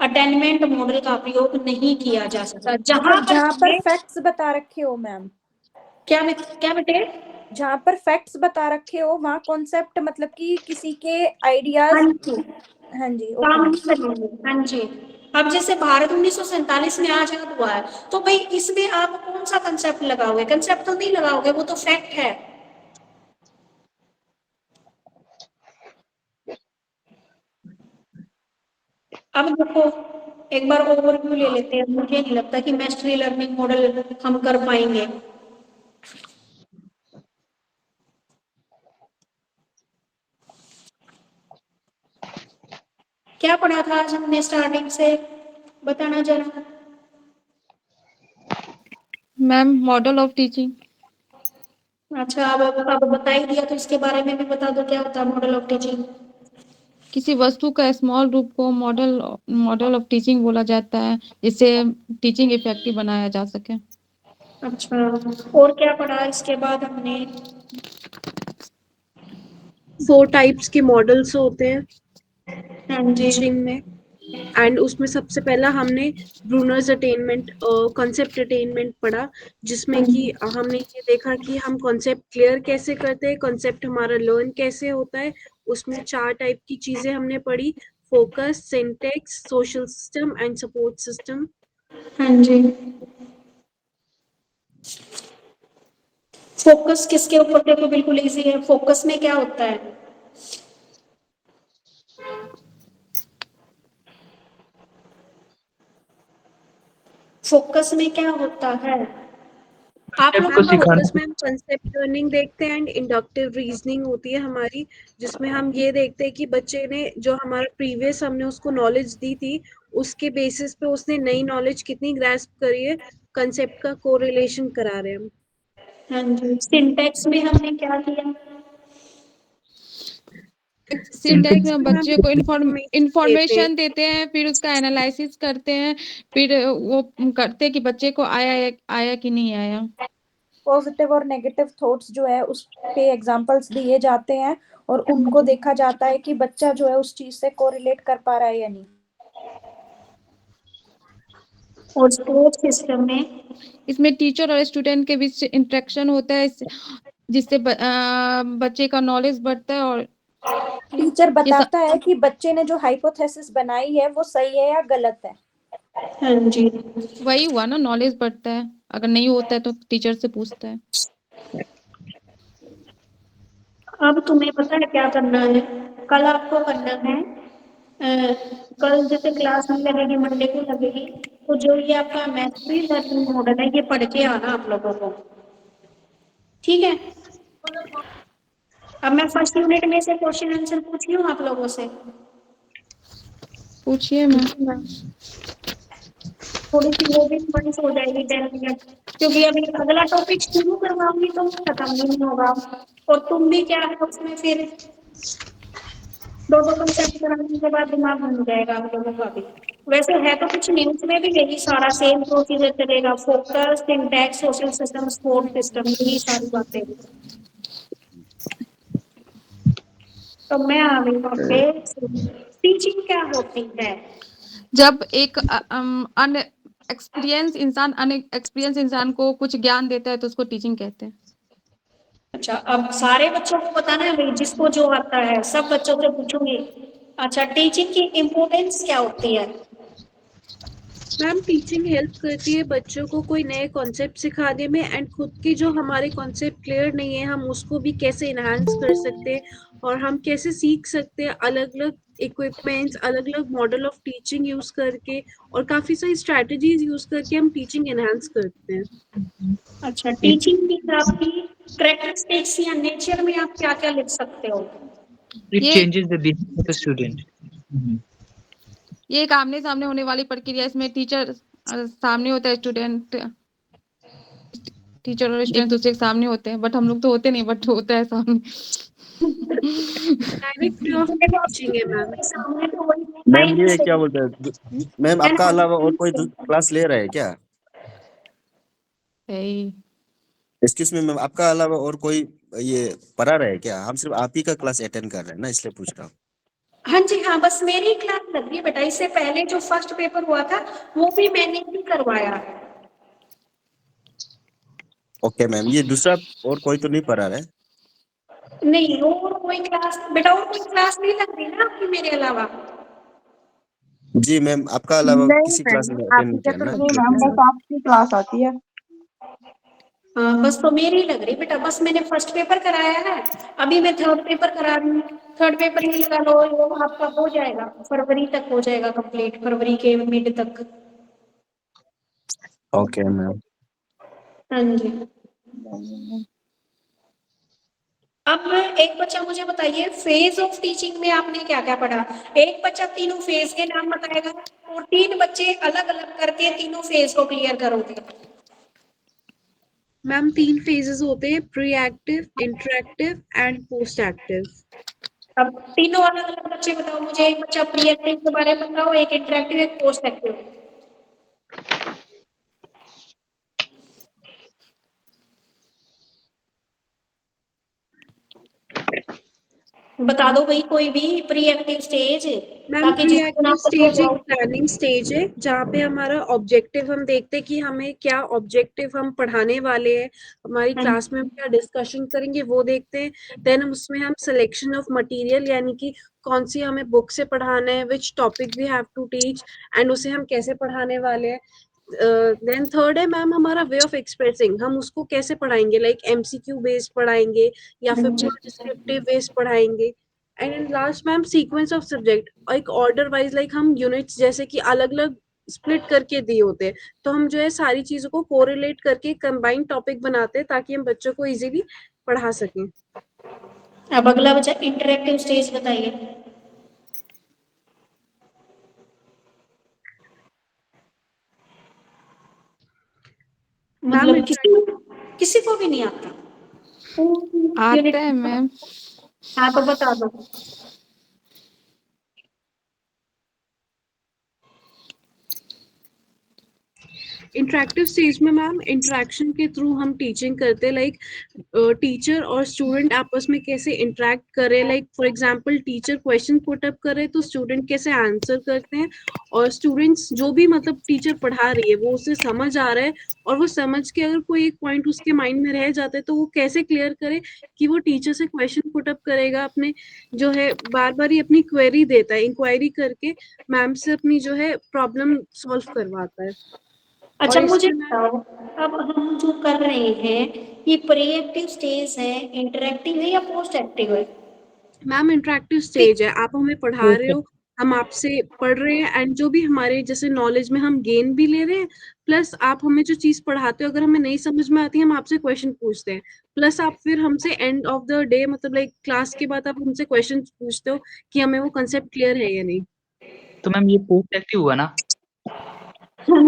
अटेनमेंट मॉडल का प्रयोग नहीं किया जा सकता। जहाँ पर फैक्ट्स बता रखे हो मैम, क्या बेटे? जहाँ पर फैक्ट्स बता रखे हो वहाँ कॉन्सेप्ट मतलब कि किसी के आइडियाज। हाँ जी ओके। हाँ जी। अब जैसे भारत 1947 में आजाद हुआ है तो भाई इसमें आप कौन सा कंसेप्ट लगाओगे? कंसेप्ट तो नहीं लगाओगे, वो तो फैक्ट है। अब देखो एक बार ओवरव्यू ले लेते हैं। मुझे नहीं लगता कि मैस्टरी लर्निंग मॉडल हम कर पाएंगे। क्या पढ़ा था आज हमने स्टार्टिंग से, बताना जरा। Ma'am model of teaching. अच्छा अब बता ही दिया तो इसके बारे में भी बता दो, क्या होता है मॉडल ऑफ टीचिंग? किसी वस्तु का स्मॉल रूप को मॉडल ऑफ टीचिंग बोला जाता है, जिससे टीचिंग इफेक्टिव बनाया जा सके। अच्छा और क्या पढ़ा इसके बाद हमने? 4 टाइप्स के मॉडल्स होते हैं हाँ जी। टीचिंग में, एंड उसमें सबसे पहला हमने ब्रूनर्स अटेनमेंट कॉन्सेप्ट अटेनमेंट पढ़ा, जिसमें कि हमने ये देखा कि हम कॉन्सेप्ट क्लियर कैसे करते हैं, कॉन्सेप्ट हमारा लर्न कैसे होता है। उसमें 4 टाइप की चीजें हमने पढ़ी, focus, syntax, social system and support system. हाँ जी। फोकस किसके ऊपर? देखो बिल्कुल इजी है। फोकस में क्या होता है? फोकस में क्या होता है? आप लोग फोकस में हम कंसेप्ट लर्निंग देखते हैं एंड इंडक्टिव रीजनिंग होती है हमारी, जिसमें हम ये देखते हैं कि बच्चे ने जो हमारा प्रीवियस हमने उसको नॉलेज दी थी उसके बेसिस पे उसने नई नॉलेज कितनी ग्रैस्प करी है, कंसेप्ट का कोरिलेशन करा रहे हैं हम। हाँ जी। सिंटेक्स में हमने क्या किया? सिंटेक्स में बच्चे को इंफॉर्मेशन देते हैं, फिर उसका एनालिसिस करते हैं, फिर वो करते हैं कि बच्चे को आया कि नहीं आया। पॉजिटिव और नेगेटिव थॉट्स जो है उस पे एग्जांपल्स दिए जाते हैं और उनको देखा जाता है कि बच्चा जो है उस चीज से कोरिलेट कर पा रहा है या नहीं। और सपोर्ट सिस्टम में इसमें टीचर और स्टूडेंट के बीच इंटरेक्शन होता है, जिससे बच्चे का नॉलेज बढ़ता है और टीचर बताता है कि बच्चे ने जो हाइपोथेसिस बनाई है वो सही है या गलत है। हाँ जी। वही हुआ ना, नॉलेज बढ़ता है। अगर नहीं होता है तो टीचर से पूछता है। अब तुम्हें पता है क्या करना है? कल आपको करना है, कल जैसे क्लास में लगेगी, मंडे को लगेगी, तो जो ये आपका मैस्टरी लर्निंग मॉडल है ये पढ़ के आना आप लोगों को, ठीक है? अब मैं फर्स्ट यूनिट में से क्वेश्चन आंसर पूछ रही हूँ आप लोगों से। पूछिए मैम। थोड़ी सी वो भी पॉइंट्स हो जाएगी 10 मिनट, क्योंकि अभी अगला टॉपिक शुरू करवाऊंगी तो खत्म नहीं होगा, और तुम भी क्या है उसमें फिर दो कंसेप्ट कराने के बाद दिमाग बन जाएगा आप लोगों का भी। वैसे है तो कुछ नहीं, उसमें भी यही सारा सेम प्रोसीजर चलेगा, focus, syntax, social system, support system, यही सारी बातें। तो मैं आ गई वहाँ पे। टीचिंग क्या होती है? जब एक अनएक्सपीरियंस इंसान को कुछ ज्ञान देता है तो उसको टीचिंग कहते हैं। अच्छा, अब सारे बच्चों को बताना है भाई, जिसको जो आता है सब बच्चों से पूछूंगी। अच्छा, टीचिंग की इम्पोर्टेंस क्या होती है? मैम टीचिंग हेल्प करती है बच्चों को कोई नए कॉन्सेप्ट सिखाने में, एंड खुद की जो हमारे कॉन्सेप्ट क्लियर नहीं है हम उसको भी कैसे इनहांस कर सकते हैं, और हम कैसे सीख सकते हैं अलग अलग इक्विपमेंट्स, अलग अलग मॉडल ऑफ टीचिंग यूज करके, और काफी सारी स्ट्रेटजीज यूज करके हम टीचिंग एनहांस करते हैं। अच्छा, टीचिंग की आपकी कैरेक्टरिस्टिक्स या नेचर में आप क्या क्या लिख सकते हो? It ये changes the behavior of the student. ये एक आमने सामने होने वाली प्रक्रिया है। इसमें टीचर सामने होता है, टीचर और स्टूडेंट दूसरे के सामने होते हैं, बट हम लोग तो होते नहीं, बट होता है सामने। डायरेक्ट वे ऑफ टीचिंग है मैम। सामने तो वही मैम ये क्या बोलते हैं मैम, आपका अलावा और कोई क्लास ले रहा है क्या? एक्सक्यूज मी मैम, आपका अलावा और कोई ये पढ़ा रहा है क्या? हम सिर्फ आप ही का क्लास अटेंड कर रहे हैं ना, इसलिए पूछ रहा हूँ। हाँ जी हाँ, बस मेरी क्लास लग रही है बेटा। इससे पहले जो फर्स्ट पेपर हुआ था वो भी मैंने ही करवाया है। ओके मैम, ये दूसरा और कोई तो नहीं पढ़ा रहा है? नहीं, और कोई क्लास बेटा, और कोई क्लास नहीं लग रही ना आपकी मेरे अलावा? जी मैम, आपका अलावा नहीं किसी मैम, क्लास में अटेंड नहीं किया ना, नहीं इसलिए मैम, पूछ बस आपकी क्लास आती है। हाँ, बस तो मेरी लग रही बेटा। बस मैंने फर्स्ट पेपर कराया है, अभी मैं थर्ड पेपर करा रही हूँ। थर्ड पेपर ही लगा लो, वो आपका हो जाएगा, फरवरी तक हो जाएगा कंप्लीट, फरवरी के मिड तक। Okay ma'am. हाँ जी। अब एक बच्चा मुझे बताइए, फेज ऑफ टीचिंग में आपने क्या क्या पढ़ा? एक बच्चा तीनों फेज के नाम बताएगा और 3 बच्चे अलग अलग करके तीनों फेज को क्लियर करोगे। मैम 3 फेजेस होते हैं, pre active, interactive and post active. अब तीनों अलग अलग बच्चे बताओ मुझे। एक बच्चा प्री एक्टिव के बारे में बताओ, एक इंटरएक्टिव, एक पोस्ट एक्टिव। बता दो भाई, कोई भी प्री एक्टिव स्टेज, मैम ताकि प्री जिसको ना एक्टिव पता स्टेज एक हो। प्लानिंग स्टेज है जहाँ पे हमारा ऑब्जेक्टिव हम देखते हैं कि हमें क्या ऑब्जेक्टिव हम पढ़ाने वाले हैं, हमारी क्लास में हम क्या डिस्कशन करेंगे वो देखते हैं। देन उसमें हम सिलेक्शन ऑफ मटेरियल, यानी कि कौन सी हमें बुक से पढ़ाना है, which topic we have to teach, and उसे हम कैसे पढ़ाने वाले हैं। देन थर्ड है मैम हमारा वे ऑफ एक्सप्रेसिंग, हम उसको कैसे पढ़ाएंगे, लाइक एमसीक्यू बेस्ड पढ़ाएंगे या फिर पूरा डिस्क्रिप्टिव बेस्ड पढ़ाएंगे। And in last ma'am sequence of subject, एक ऑर्डर वाइज, लाइक हम यूनिट्स जैसे कि अलग अलग स्प्लिट करके दिए होते हैं, तो हम जो है सारी चीजों को कोरिलेट करके कंबाइंड टॉपिक बनाते हैं ताकि हम बच्चों को इजीली पढ़ा सकें। अब अगला बच्चा इंटरएक्टिव स्टेज बताइए। मतलब किसी को भी नहीं आता? आता है मैम। हाँ तो बता दो। इंटरेक्टिव स्टेज में मैम इंटरेक्शन के थ्रू हम टीचिंग करते हैं, लाइक टीचर और स्टूडेंट आपस में कैसे इंटरेक्ट करे, like for example teacher question put up करे तो स्टूडेंट कैसे आंसर करते हैं, और स्टूडेंट्स जो भी मतलब टीचर पढ़ा रही है वो उसे समझ आ रहा है, और वो समझ के अगर कोई एक पॉइंट उसके माइंड में रह जाता है तो वो कैसे क्लियर करे कि वो टीचर से क्वेश्चन पुट अप करेगा, अपने जो है बार बार ही अपनी क्वेरी देता है, इंक्वायरी करके मैम से अपनी जो है प्रॉब्लम सॉल्व करवाता है। अच्छा मुझे बताओ, अब हम जो कर रहे हैं ये प्री एक्टिव स्टेज है, इंटरएक्टिव है या पोस्ट एक्टिव है? मैम इंटरेक्टिव स्टेज है, आप हमें पढ़ा रहे हो, हम आपसे पढ़ रहे हैं, एंड जो भी हमारे जैसे नॉलेज में हम गेन भी ले रहे हैं, प्लस आप हमें जो चीज पढ़ाते हो अगर हमें नहीं समझ में आती है हम आपसे क्वेश्चन पूछते हैं, प्लस आप फिर हमसे एंड ऑफ द डे मतलब लाइक क्लास के बाद आप हमसे क्वेश्चन पूछते हो कि हमें वो कंसेप्ट क्लियर है या नहीं। तो मैम ये पोस्ट एक्टिव हुआ ना? मैम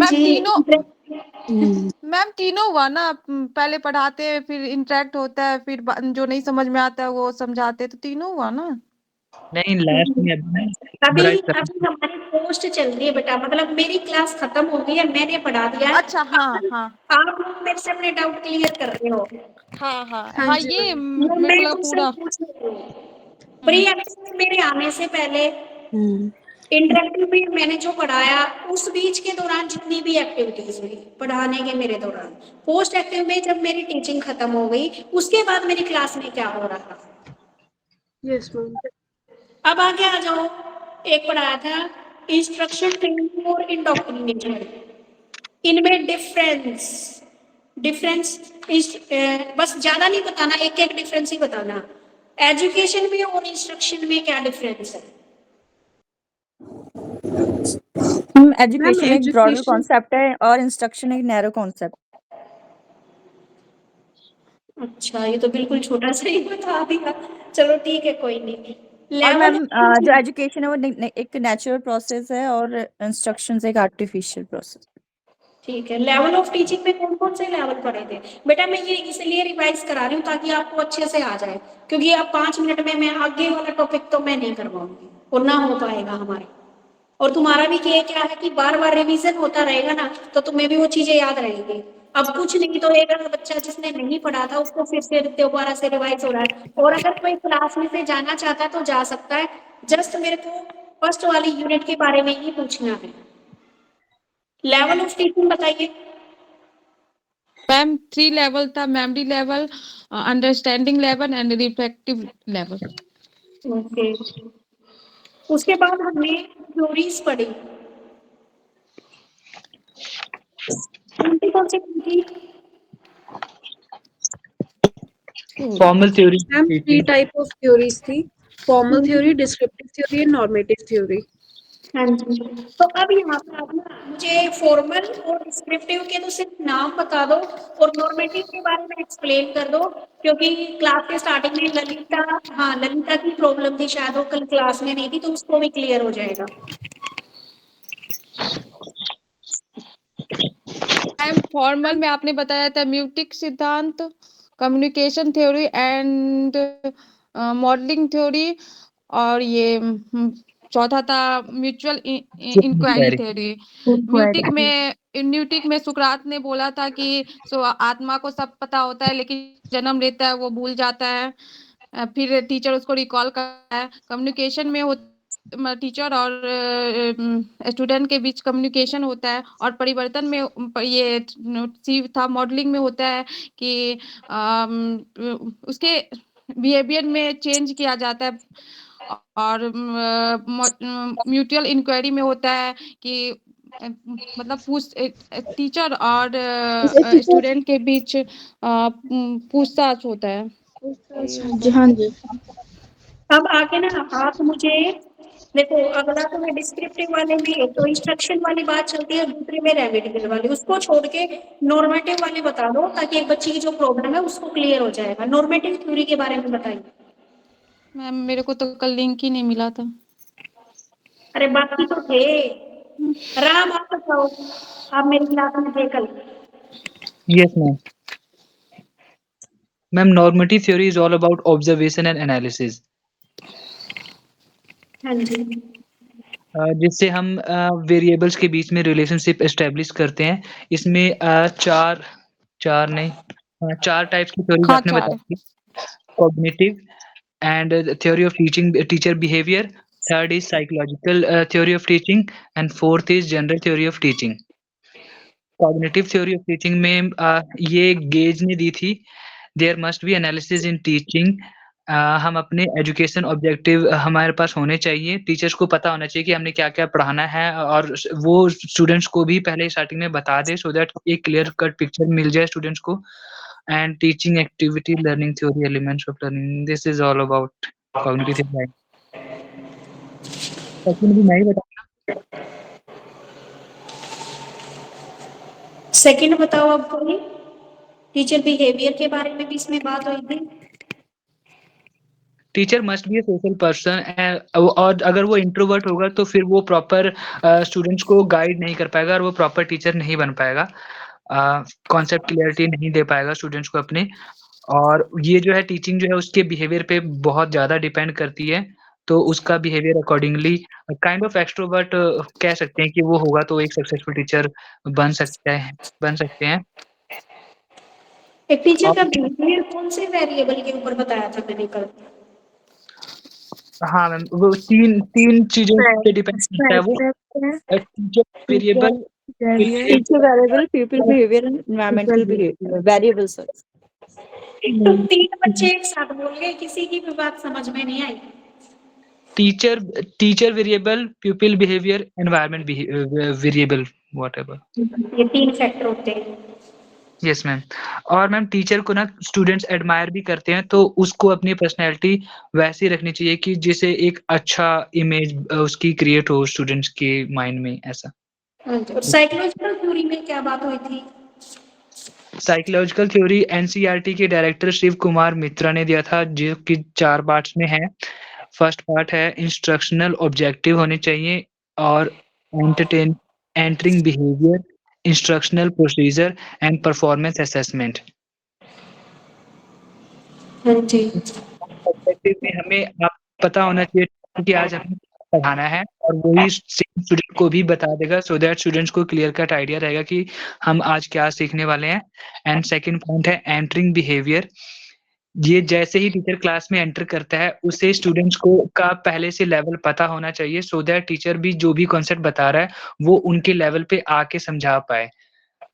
तीनों हुआ ना, पहले पढ़ाते हैं फिर इंटरेक्ट होता है, फिर जो नहीं समझ में आता है वो समझाते हैं, तो तीनों हुआ ना। नहीं, लास्ट में अभी हमारी पोस्ट चल रही है बेटा, मतलब मेरी क्लास खत्म हो गई है, मैंने पढ़ा दिया है। अच्छा हाँ हाँ, आप लोग मेरे से अपने डाउट क्लियर कर रहे हो। हाँ हाँ हाँ, ये मेरे को लगा पूरा प्री एक्टिव मेरे आने से पहले इंटरेक्टिव में मैंने जो पढ़ाया उस बीच के दौरान जितनी भी एक्टिविटीज हुई पढ़ाने के मेरे दौरान, पोस्ट एक्टिव में जब मेरी टीचिंग खत्म हो गई उसके बाद मेरी क्लास में क्या हो रहा। Yes ma'am. अब आगे आ जाओ, एक पढ़ाया था इंस्ट्रक्शन ट्रेनिंग और इंडोक्ट्रिनेशन, इनमें डिफरेंस बस ज्यादा नहीं बताना, एक एक डिफरेंस ही बताना। एजुकेशन में और इंस्ट्रक्शन में क्या डिफरेंस है? एजुकेशन एक ब्रॉडर education- कॉन्सेप्ट है और इंस्ट्रक्शन एक नैरो कॉन्सेप्ट। अच्छा, ये तो बिल्कुल छोटा सा ही बता दिया। चलो ठीक है, कोई नहीं। और लेवल मैम जो एजुकेशन है वो एक नेचुरल प्रोसेस है और इंस्ट्रक्शंस एक आर्टिफिशियल प्रोसेस। ठीक है, लेवल ऑफ टीचिंग में कौन कौन से लेवल पढ़े थे बेटा? मैं ये इसलिए रिवाइज करा रही हूँ ताकि आपको अच्छे से आ जाए, क्योंकि अब 5 मिनट में मैं आगे वाला टॉपिक तो मैं नहीं करवाऊंगी और ना हो पाएगा हमारा। और तुम्हारा भी क्या है कि बार बार रिवीजन होता रहेगा ना, तो तुम्हें भी वो चीजें याद रहेंगी। अब कुछ नहीं तो एक अगर बच्चा जिसने नहीं पढ़ा था उसको फिर से दोबारा से रिवाइज हो रहा है, और अगर कोई क्लास में से जाना चाहता है तो जा सकता है। जस्ट मेरे को फर्स्ट वाली यूनिट के बारे में ही पूछना है। लेवल ऑफ टीचिंग बताइए मैम 3 लेवल था, memory level, understanding level and reflective level. Okay. उसके बाद हमने थ्योरीज पढ़ी, कौन सी थी? Formal theory, ma'am 3 type of theories थी, formal theory, descriptive theory and normative theory. हाँ जी। तो अब यहाँ पर आप ना मुझे फॉर्मल और डिस्क्रिप्टिव के तो सिर्फ नाम बता दो और नॉर्मेटिव के बारे में एक्सप्लेन कर दो, क्योंकि क्लास के स्टार्टिंग में ललिता की प्रॉब्लम थी, शायद वो कल क्लास में नहीं थी, तो उसको भी क्लियर हो जाएगा। मैम फॉर्मल में आपने बताया था म्यूटिक सिद्धांत, communication theory and modelling theory, और ये चौथा था म्यूचुअल इंक्वायरी थ्योरी। म्यूटिक में सुकरात ने बोला था कि आत्मा को सब पता होता है लेकिन जन्म लेता है वो भूल जाता है, फिर टीचर उसको रिकॉल करता है। कम्युनिकेशन में टीचर और स्टूडेंट के बीच कम्युनिकेशन होता है, और परिवर्तन में ये सी था मॉडलिंग में होता है कि उसके बिहेवियर में चेंज किया जाता है, और म्यूचुअल इंक्वायरी में होता है कि मतलब टीचर और स्टूडेंट के बीच पूछताछ होता है। जी हाँ जी। अब आगे ना आप मुझे देखो, अगला तो मैं डिस्क्रिप्टिव वाले में तो इंस्ट्रक्शन वाली बात चलती है, दूसरे में रेमेडिकल वाली, उसको छोड़ के नॉर्मेटिव वाली बता दो ताकि एक बच्चे की जो प्रॉब्लम है उसको क्लियर हो जाएगा। नॉर्मेटिव थ्योरी के बारे में बताइए। मैम मेरे को तो कल लिंक ही नहीं मिला था। अरे बाकी तो थे, राम आप बताओ, आप मेरी क्लास में थे कल। Yes ma'am. Ma'am normative theory is all about observation and analysis, हाँ जी। जिससे हम वेरिएबल्स के बीच में रिलेशनशिप एस्टेब्लिश करते हैं। इसमें चार टाइप्स की थ्योरीज आपने बताई थी। Cognitive and theory of teaching, teacher behavior. Third is psychological theory of teaching, and fourth is general theory of teaching. Cognitive theory of teaching में ये गेज ने दी थी, there must be analysis in teaching. हम अपने education objective हमारे पास होने चाहिए, teachers को पता होना चाहिए कि हमने क्या क्या पढ़ाना है, और वो स्टूडेंट्स को भी पहले स्टार्टिंग में बता दे, सो दैट एक क्लियर कट पिक्चर मिल जाए स्टूडेंट्स को। and teaching activity, learning theory, elements of learning. This is all about cognitive science. Second भी मैं ही बताऊंगा। सेकंड बताओ आप कोई, टीचर बिहेवियर के बारे में भी इसमें बात हुई थी। Teacher must be A social person, और अगर वो इंट्रोवर्ट होगा तो फिर वो प्रॉपर स्टूडेंट्स को गाइड नहीं कर पाएगा और वो प्रॉपर टीचर नहीं बन पाएगा, कॉन्सेप्ट क्लियरिटी नहीं दे पाएगा स्टूडेंट्स को अपने। और ये जो है टीचिंग जो है उसके बिहेवियर पे बहुत ज़्यादा डिपेंड करती है, तो उसका behaviour accordingly kind of extrovert कह सकते हैं कि वो होगा तो एक सक्सेसफुल टीचर बन सकते हैं। एक टीचर का बिहेवियर कौन से वेरिएबल के ऊपर बताया था मैंने कल? हाँ मैम, वो तीन चीजों पे डिपेंड करता है वो। Teacher variable, Teacher variable, pupil behavior, and environmental behavior, variables. एक तो 3 बच्चे एक साथ बोल गए, किसी की भी बात समझ में नहीं आई। Teacher variable, pupil behaviour, environment variable, whatever. ये 3 फैक्टर होते हैं। Yes ma'am. और मैम टीचर को ना स्टूडेंट्स एडमायर भी करते हैं, तो उसको अपनी पर्सनैलिटी वैसी रखनी चाहिए कि जिससे एक अच्छा इमेज उसकी क्रिएट हो स्टूडेंट्स के माइंड में, ऐसा। और साइकोलॉजिकल थ्योरी में क्या बात हुई थी? साइकोलॉजिकल थ्योरी एनसीईआरटी के डायरेक्टर शिव कुमार मित्रा ने दिया था, जो कि 4 पार्ट्स में है। फर्स्ट पार्ट है इंस्ट्रक्शनल ऑब्जेक्टिव होने चाहिए, और entering behaviour, instructional procedure and performance assessment. हाँ जी। ऑब्जेक्टिव में हमें आप पता होना चाहिए कि आज हमें पढ़ाना है, और वही स्टूडेंट को भी बता देगा, सो दैट स्टूडेंट्स को क्लियर कट आइडिया रहेगा कि हम आज क्या सीखने वाले हैं। एंड सेकंड पॉइंट है एंटरिंग बिहेवियर। ये जैसे ही टीचर क्लास में एंटर करता है, उसे स्टूडेंट्स को का पहले से लेवल पता होना चाहिए, सो दैट टीचर भी जो भी कॉन्सेप्ट बता रहा है वो उनके लेवल पे आके समझा पाए,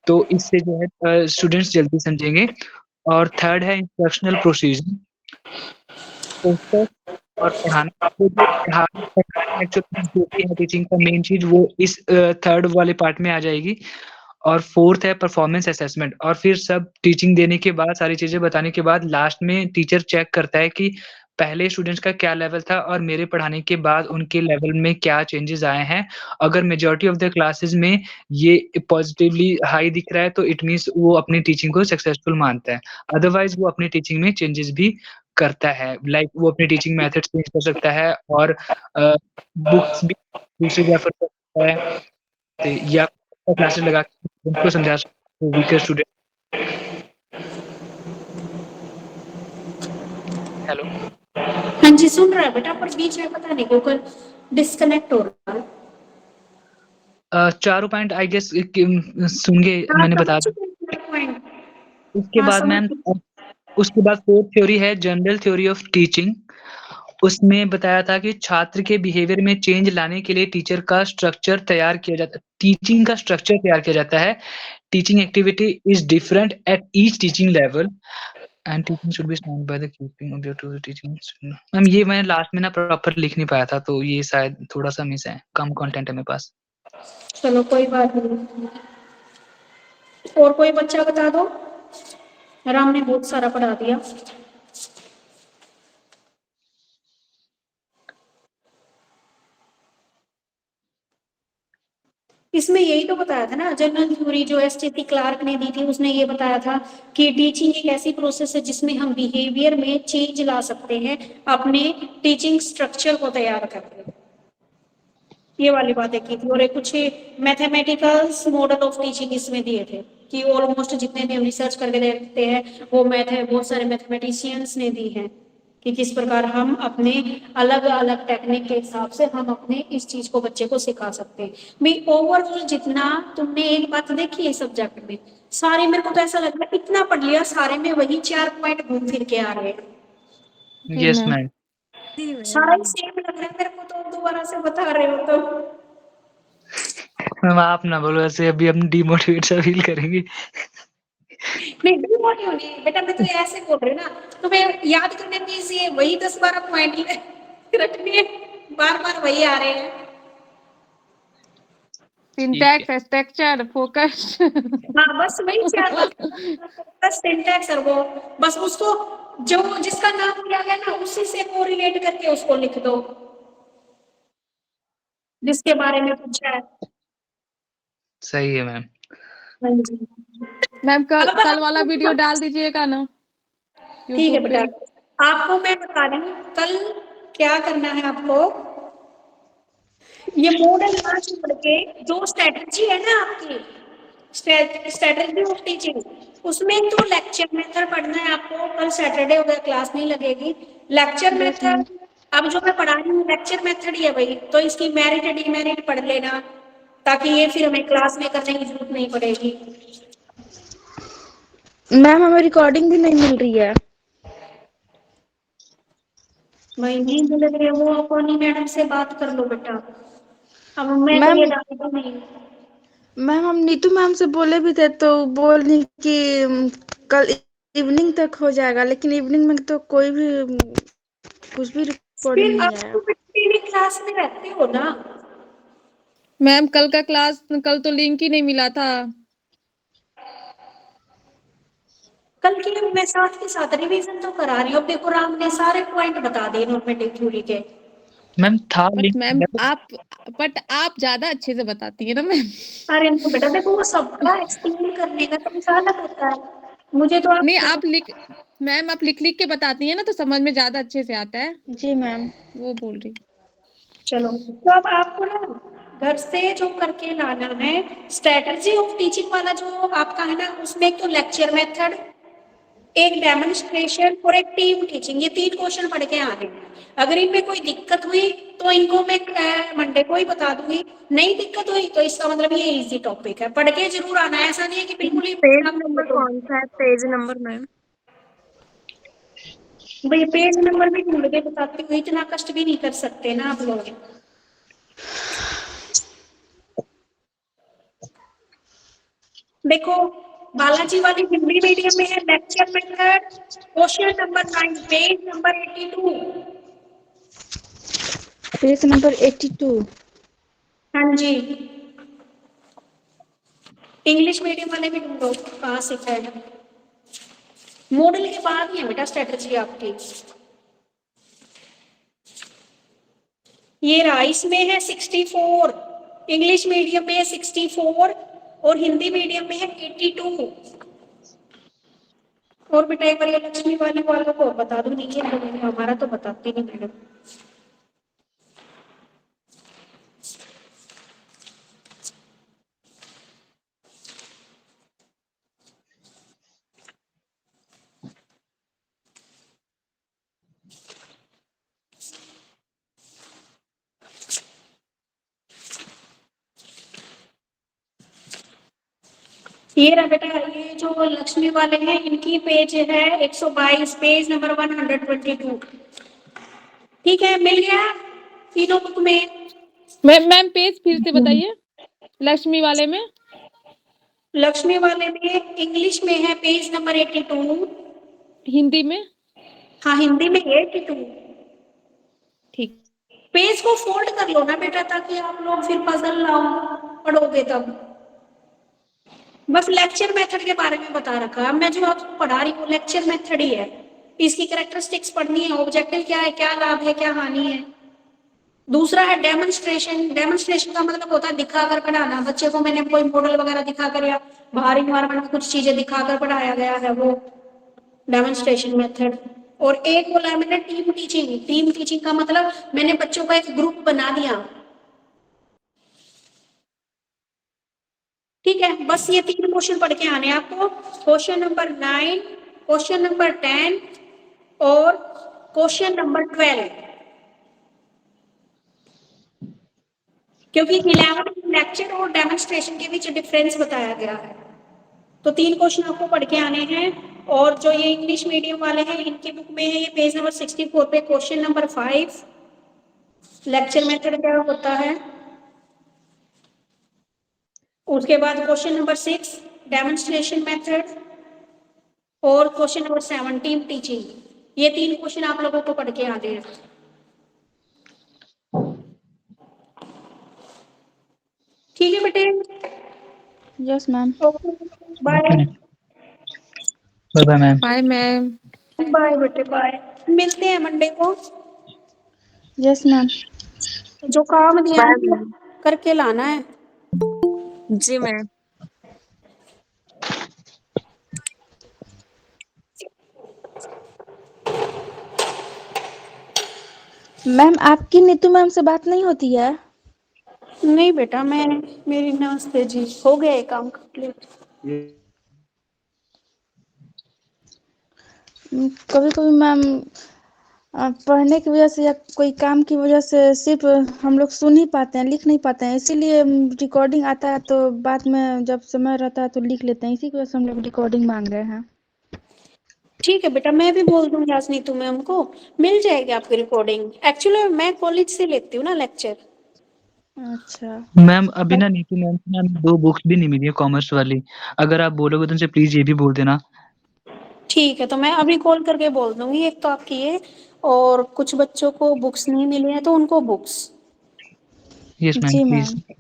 तो इससे जो है स्टूडेंट्स जल्दी समझेंगे। और थर्ड है इंस्ट्रक्शनल प्रोसीजर। और पढ़ाना, तो जो पढ़ाना एक्चुअली टीचिंग का मेन चीज वो इस थर्ड वाले पार्ट में आ जाएगी। और फोर्थ है परफॉर्मेंस असेसमेंट। और फिर सब टीचिंग देने के बाद, सारी चीजें बताने के बाद, लास्ट में टीचर चेक करता है कि पहले स्टूडेंट्स का क्या लेवल था और मेरे पढ़ाने के बाद उनके लेवल में क्या चेंजेस आए हैं। अगर मेजॉरिटी ऑफ द क्लासेस में ये पॉजिटिवली हाई दिख रहा है, तो इट मीन्स वो अपनी टीचिंग को सक्सेसफुल मानता है। अदरवाइज वो अपनी टीचिंग में चेंजेस भी करता है, लाइक वो अपनी टीचिंग मेथड चेंज कर सकता है, और बुक्स भी दूसरी रेफर कर सकता है, या क्लासेस लगा के उनको समझा सकते हैं वीकर स्टूडेंट। हेलो। हाँ जी, सुन रहा है बेटा, पर बीच में पता नहीं क्यों डिस्कनेक्ट हो रहा है। चारों पॉइंट आई गेस सुनगे, मैंने बता दिया। उसके बाद मैम, उसके बाद फोर्थ थ्योरी है जनरल थ्योरी ऑफ टीचिंग। उसमें बताया था कि छात्र के बिहेवियर में चेंज लाने के लिए टीचर का स्ट्रक्चर तैयार किया जाता है, टीचिंग का स्ट्रक्चर तैयार किया जाता है। Teaching activity is different at each teaching level and teaching should be start by the keeping object to the teaching. Ma'am ये मैं लास्ट में ना प्रॉपर लिख नहीं पाया था, तो ये शायद थोड़ा सा मिस है, कम कंटेंट है मेरे पास। चलो कोई बात नहीं। और कोई बच्चा बता दो। राम ने बहुत सारा पढ़ा दिया। इसमें यही तो बताया था ना, जनरल थ्योरी जो एस.टी. क्लार्क ने दी थी, उसने ये बताया था कि टीचिंग एक ऐसी प्रोसेस है जिसमें हम बिहेवियर में चेंज ला सकते हैं अपने टीचिंग स्ट्रक्चर को तैयार करके। ये वाली बातें की थी। और एक कुछ मैथमेटिकल मॉडल ऑफ टीचिंग इसमें दिए थे कि ऑलमोस्ट जितने भी हम रिसर्च करके देखते हैं वो बहुत सारे मैथमेटिशियंस ने दी हैं कि किस प्रकार हम अपने अलग अलग टेक्निक के हिसाब से हम अपने इस चीज को बच्चे को सिखा सकते हैं। मैं ओवरऑल जितना तुमने एक बात देखी है सब्जेक्ट में, सारे मेरे को तो ऐसा लग रहा है इतना पढ़ लिया, सारे में वही 4 पॉइंट घूम फिर के आ रहे हैं। Yes ma'am. सारा ही सेम लग रहा है मेरे को, तो दोबारा से बता रहे हो तो। मैम आप ना बोलो ऐसे, अभी हम डिमोटिवेट सा फील करेंगे। नहीं डिमोटिव नहीं बेटा, मैं तो ऐसे बोल रही हूँ ना, तुम्हें याद करने दीजिए, वही 10-12 पॉइंट रखने, बार बार वही आ रहे हैं। Syntax, structure, focus. हाँ बस वही 4 बस सिंटैक्स और वो, बस उसको जो जिसका नाम दिया गया ना उसी से कोरिलेट करके उसको लिख दो जिसके बारे में पूछा है। सही है मैम। हाँ जी मैम कल वाला वीडियो डाल दीजिएगा ना ठीक है YouTube पे। बेटा। आपको मैं बता रही हूँ कल क्या करना है आपको। ये मॉडल ना छोड़ के जो स्ट्रेटजी है ना आपकी, स्ट्रेटजी ऑफ टीचिंग, उसमें तो लेक्चर मेथड पढ़ना है आपको। कल सैटरडे हो गया, क्लास नहीं लगेगी। लेक्चर मेथड अब जो मैं पढ़ा रही हूँ लेक्चर मेथड ही है भाई, तो इसकी मेरिट डिमेरिट पढ़ लेना ताकि ये फिर हमें क्लास में करने की जरूरत नहीं पड़ेगी। मैम हमें रिकॉर्डिंग भी नहीं मिल रही है। भाई नींद लग रही है, वो अपनी मैडम से बात कर लो बेटा। अब मैं तो मैम ये डालता नहीं। मैम हम नीतू मैम से बोले भी थे तो बोल रही कि कल इवनिंग तक हो जाएगा, लेकिन इवनिंग में तो कोई भी कुछ भी रिकॉर्डिंग फिर नहीं आप आया। तो मेरी क्लास में रहते हो ना। मैम कल का क्लास, कल तो लिंक ही नहीं मिला था। कल की मैं साथ के साथ रिवीजन तो करा रही हूँ। अब देखो राम ने सारे पॉइंट बता दिए नॉर्मेटिव थ्योरी के। मैम था बट लिंक मैम आप ज्यादा अच्छे से बताती है ना मैम। अरे तो बेटा देखो, वो सबका एक्सप्लेन करने का तरीका अलग होता है। मुझे तो नहीं आप आप लिख लिख के बताती है ना, तो समझ में ज्यादा अच्छे से आता है। जी मैम। वो बोल रही। चलो, तो अब आपको ना घर से जो करके लाना है, स्ट्रेटजी ऑफ टीचिंग वाला जो आपका है ना, उसमें एक तो लेक्चर मेथड, एक डेमोन्स्ट्रेशन और एक टीम टीचिंग, ये 3 क्वेश्चन पढ़ के आने हैं। अगर इनमें कोई दिक्कत हुई तो इनको मैं मंडे को ही बता दूंगी, नहीं दिक्कत हुई तो इसका मतलब ये इजी टॉपिक है, पढ़ के जरूर आना है। ऐसा नहीं है कि बिल्कुल ही पेज नंबर कौन सा है, पेज नंबर मैम? भाई पेज नंबर भी ढूंढ के बताती हूँ, इतना कष्ट भी नहीं कर सकते ना आप लोग। देखो, बालाजी वाली हिंदी मीडियम में है lecture method, question number 9, page number 82। Page number 82। हाँ जी। इंग्लिश मीडियम वाले भी ढूंढो कहाँ से है। मॉडल के बाद ही है बेटा स्ट्रेटजी आपकी। ये रहा, इसमें है 64, इंग्लिश मीडियम में है 64 और हिंदी मीडियम में है 82। और बेटा एक बार ये लक्ष्मी वाली वालों को बता दो नीचे, हमारा तो बताती नहीं मैडम। ये रहा बेटा, ये जो लक्ष्मी वाले हैं इनकी पेज है 122, पेज नंबर 122। ठीक है, मिल गया तीनों बुक में। मैम पेज फिर से बताइए। लक्ष्मी वाले में, लक्ष्मी वाले में इंग्लिश में है पेज नंबर 82। हिंदी में? हाँ हिंदी में 82। ठीक। पेज को फोल्ड कर लो ना बेटा, ताकि आप लोग फिर पजल लाओ पढ़ोगे तब। बस लेक्चर मेथड के बारे में बता रखा है। मैं जो आपको पढ़ा रही हूँ लेक्चर मेथड ही है, इसकी कैरेक्टरिस्टिक्स पढ़नी है, ऑब्जेक्टिव क्या है, क्या लाभ है, क्या हानि है। दूसरा है डेमोन्स्ट्रेशन। डेमोन्स्ट्रेशन का मतलब होता है दिखाकर पढ़ाना। बच्चे को मैंने कोई मॉडल वगैरह दिखाकर या बाहर इन्वायरमेंट में कुछ चीजें दिखाकर पढ़ाया गया है, वो डेमोन्स्ट्रेशन मेथड। और एक बोला है मैंने टीम टीचिंग। टीम टीचिंग का मतलब मैंने बच्चों का एक ग्रुप बना दिया। ठीक है, बस ये 3 क्वेश्चन पढ़ के आने आपको। क्वेश्चन नंबर 9, क्वेश्चन नंबर 10 और क्वेश्चन नंबर 12। क्योंकि 11 लेक्चर और डेमोन्स्ट्रेशन के बीच डिफरेंस बताया गया है, तो 3 क्वेश्चन आपको पढ़ के आने हैं। और जो ये इंग्लिश मीडियम वाले हैं इनकी बुक में है ये पेज नंबर 64 पे क्वेश्चन नंबर 5 लेक्चर मेथड क्या होता है, उसके बाद क्वेश्चन नंबर 6 डेमोन्स्ट्रेशन मेथड और क्वेश्चन नंबर 7 टीम टीचिंग। ये 3 क्वेश्चन आप लोगों को पढ़ के आने हैं। ठीक है बेटे, yes ma'am. Bye bye ma'am. Bye ma'am. Bye बेटे बाय। मिलते हैं मंडे को। Yes ma'am. जो काम दिया बाय है मैम। करके लाना है। जी मैम। मैम आपकी नीतू मैम से बात नहीं होती है? नहीं बेटा, मैं मेरी नमस्ते जी, हो गया ये काम कंप्लीट। कभी कभी मैम पढ़ने की वजह से या कोई काम की वजह से सिर्फ हम लोग सुन ही पाते हैं, लिख नहीं पाते हैं, इसीलिए रिकॉर्डिंग आता है तो बाद में जब समय रहता है तो लिख लेते हैं, इसी की वजह से हम लोग रिकॉर्डिंग मांग रहे हैं। ठीक है बेटा, मैं भी बोल दूंगी यास्नीतु मैम को, मिल जाएगी आपकी रिकॉर्डिंग। एक्चुअली मैं कॉलेज से लेती हूँ ना लेक्चर। अच्छा मैम अभी ना नीतू मैम से ना 2 बुक्स भी नहीं मिली है कॉमर्स वाली, अगर आप बोलोगे तो उनसे प्लीज ये भी बोल देना। ठीक है, तो मैं अभी कॉल करके बोल दूंगी। एक तो आपकी ये, और कुछ बच्चों को बुक्स नहीं मिली है तो उनको बुक्स। यस मैम जी प्लीज। मैम।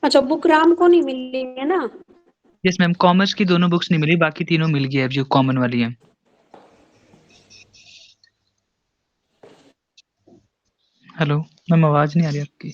अच्छा, बुक राम को नहीं मिली है ना? यस मैम, कॉमर्स की दोनों बुक्स नहीं मिली, बाकी तीनों मिल गई है जो कॉमन वाली है। हेलो मैम, आवाज नहीं आ रही आपकी।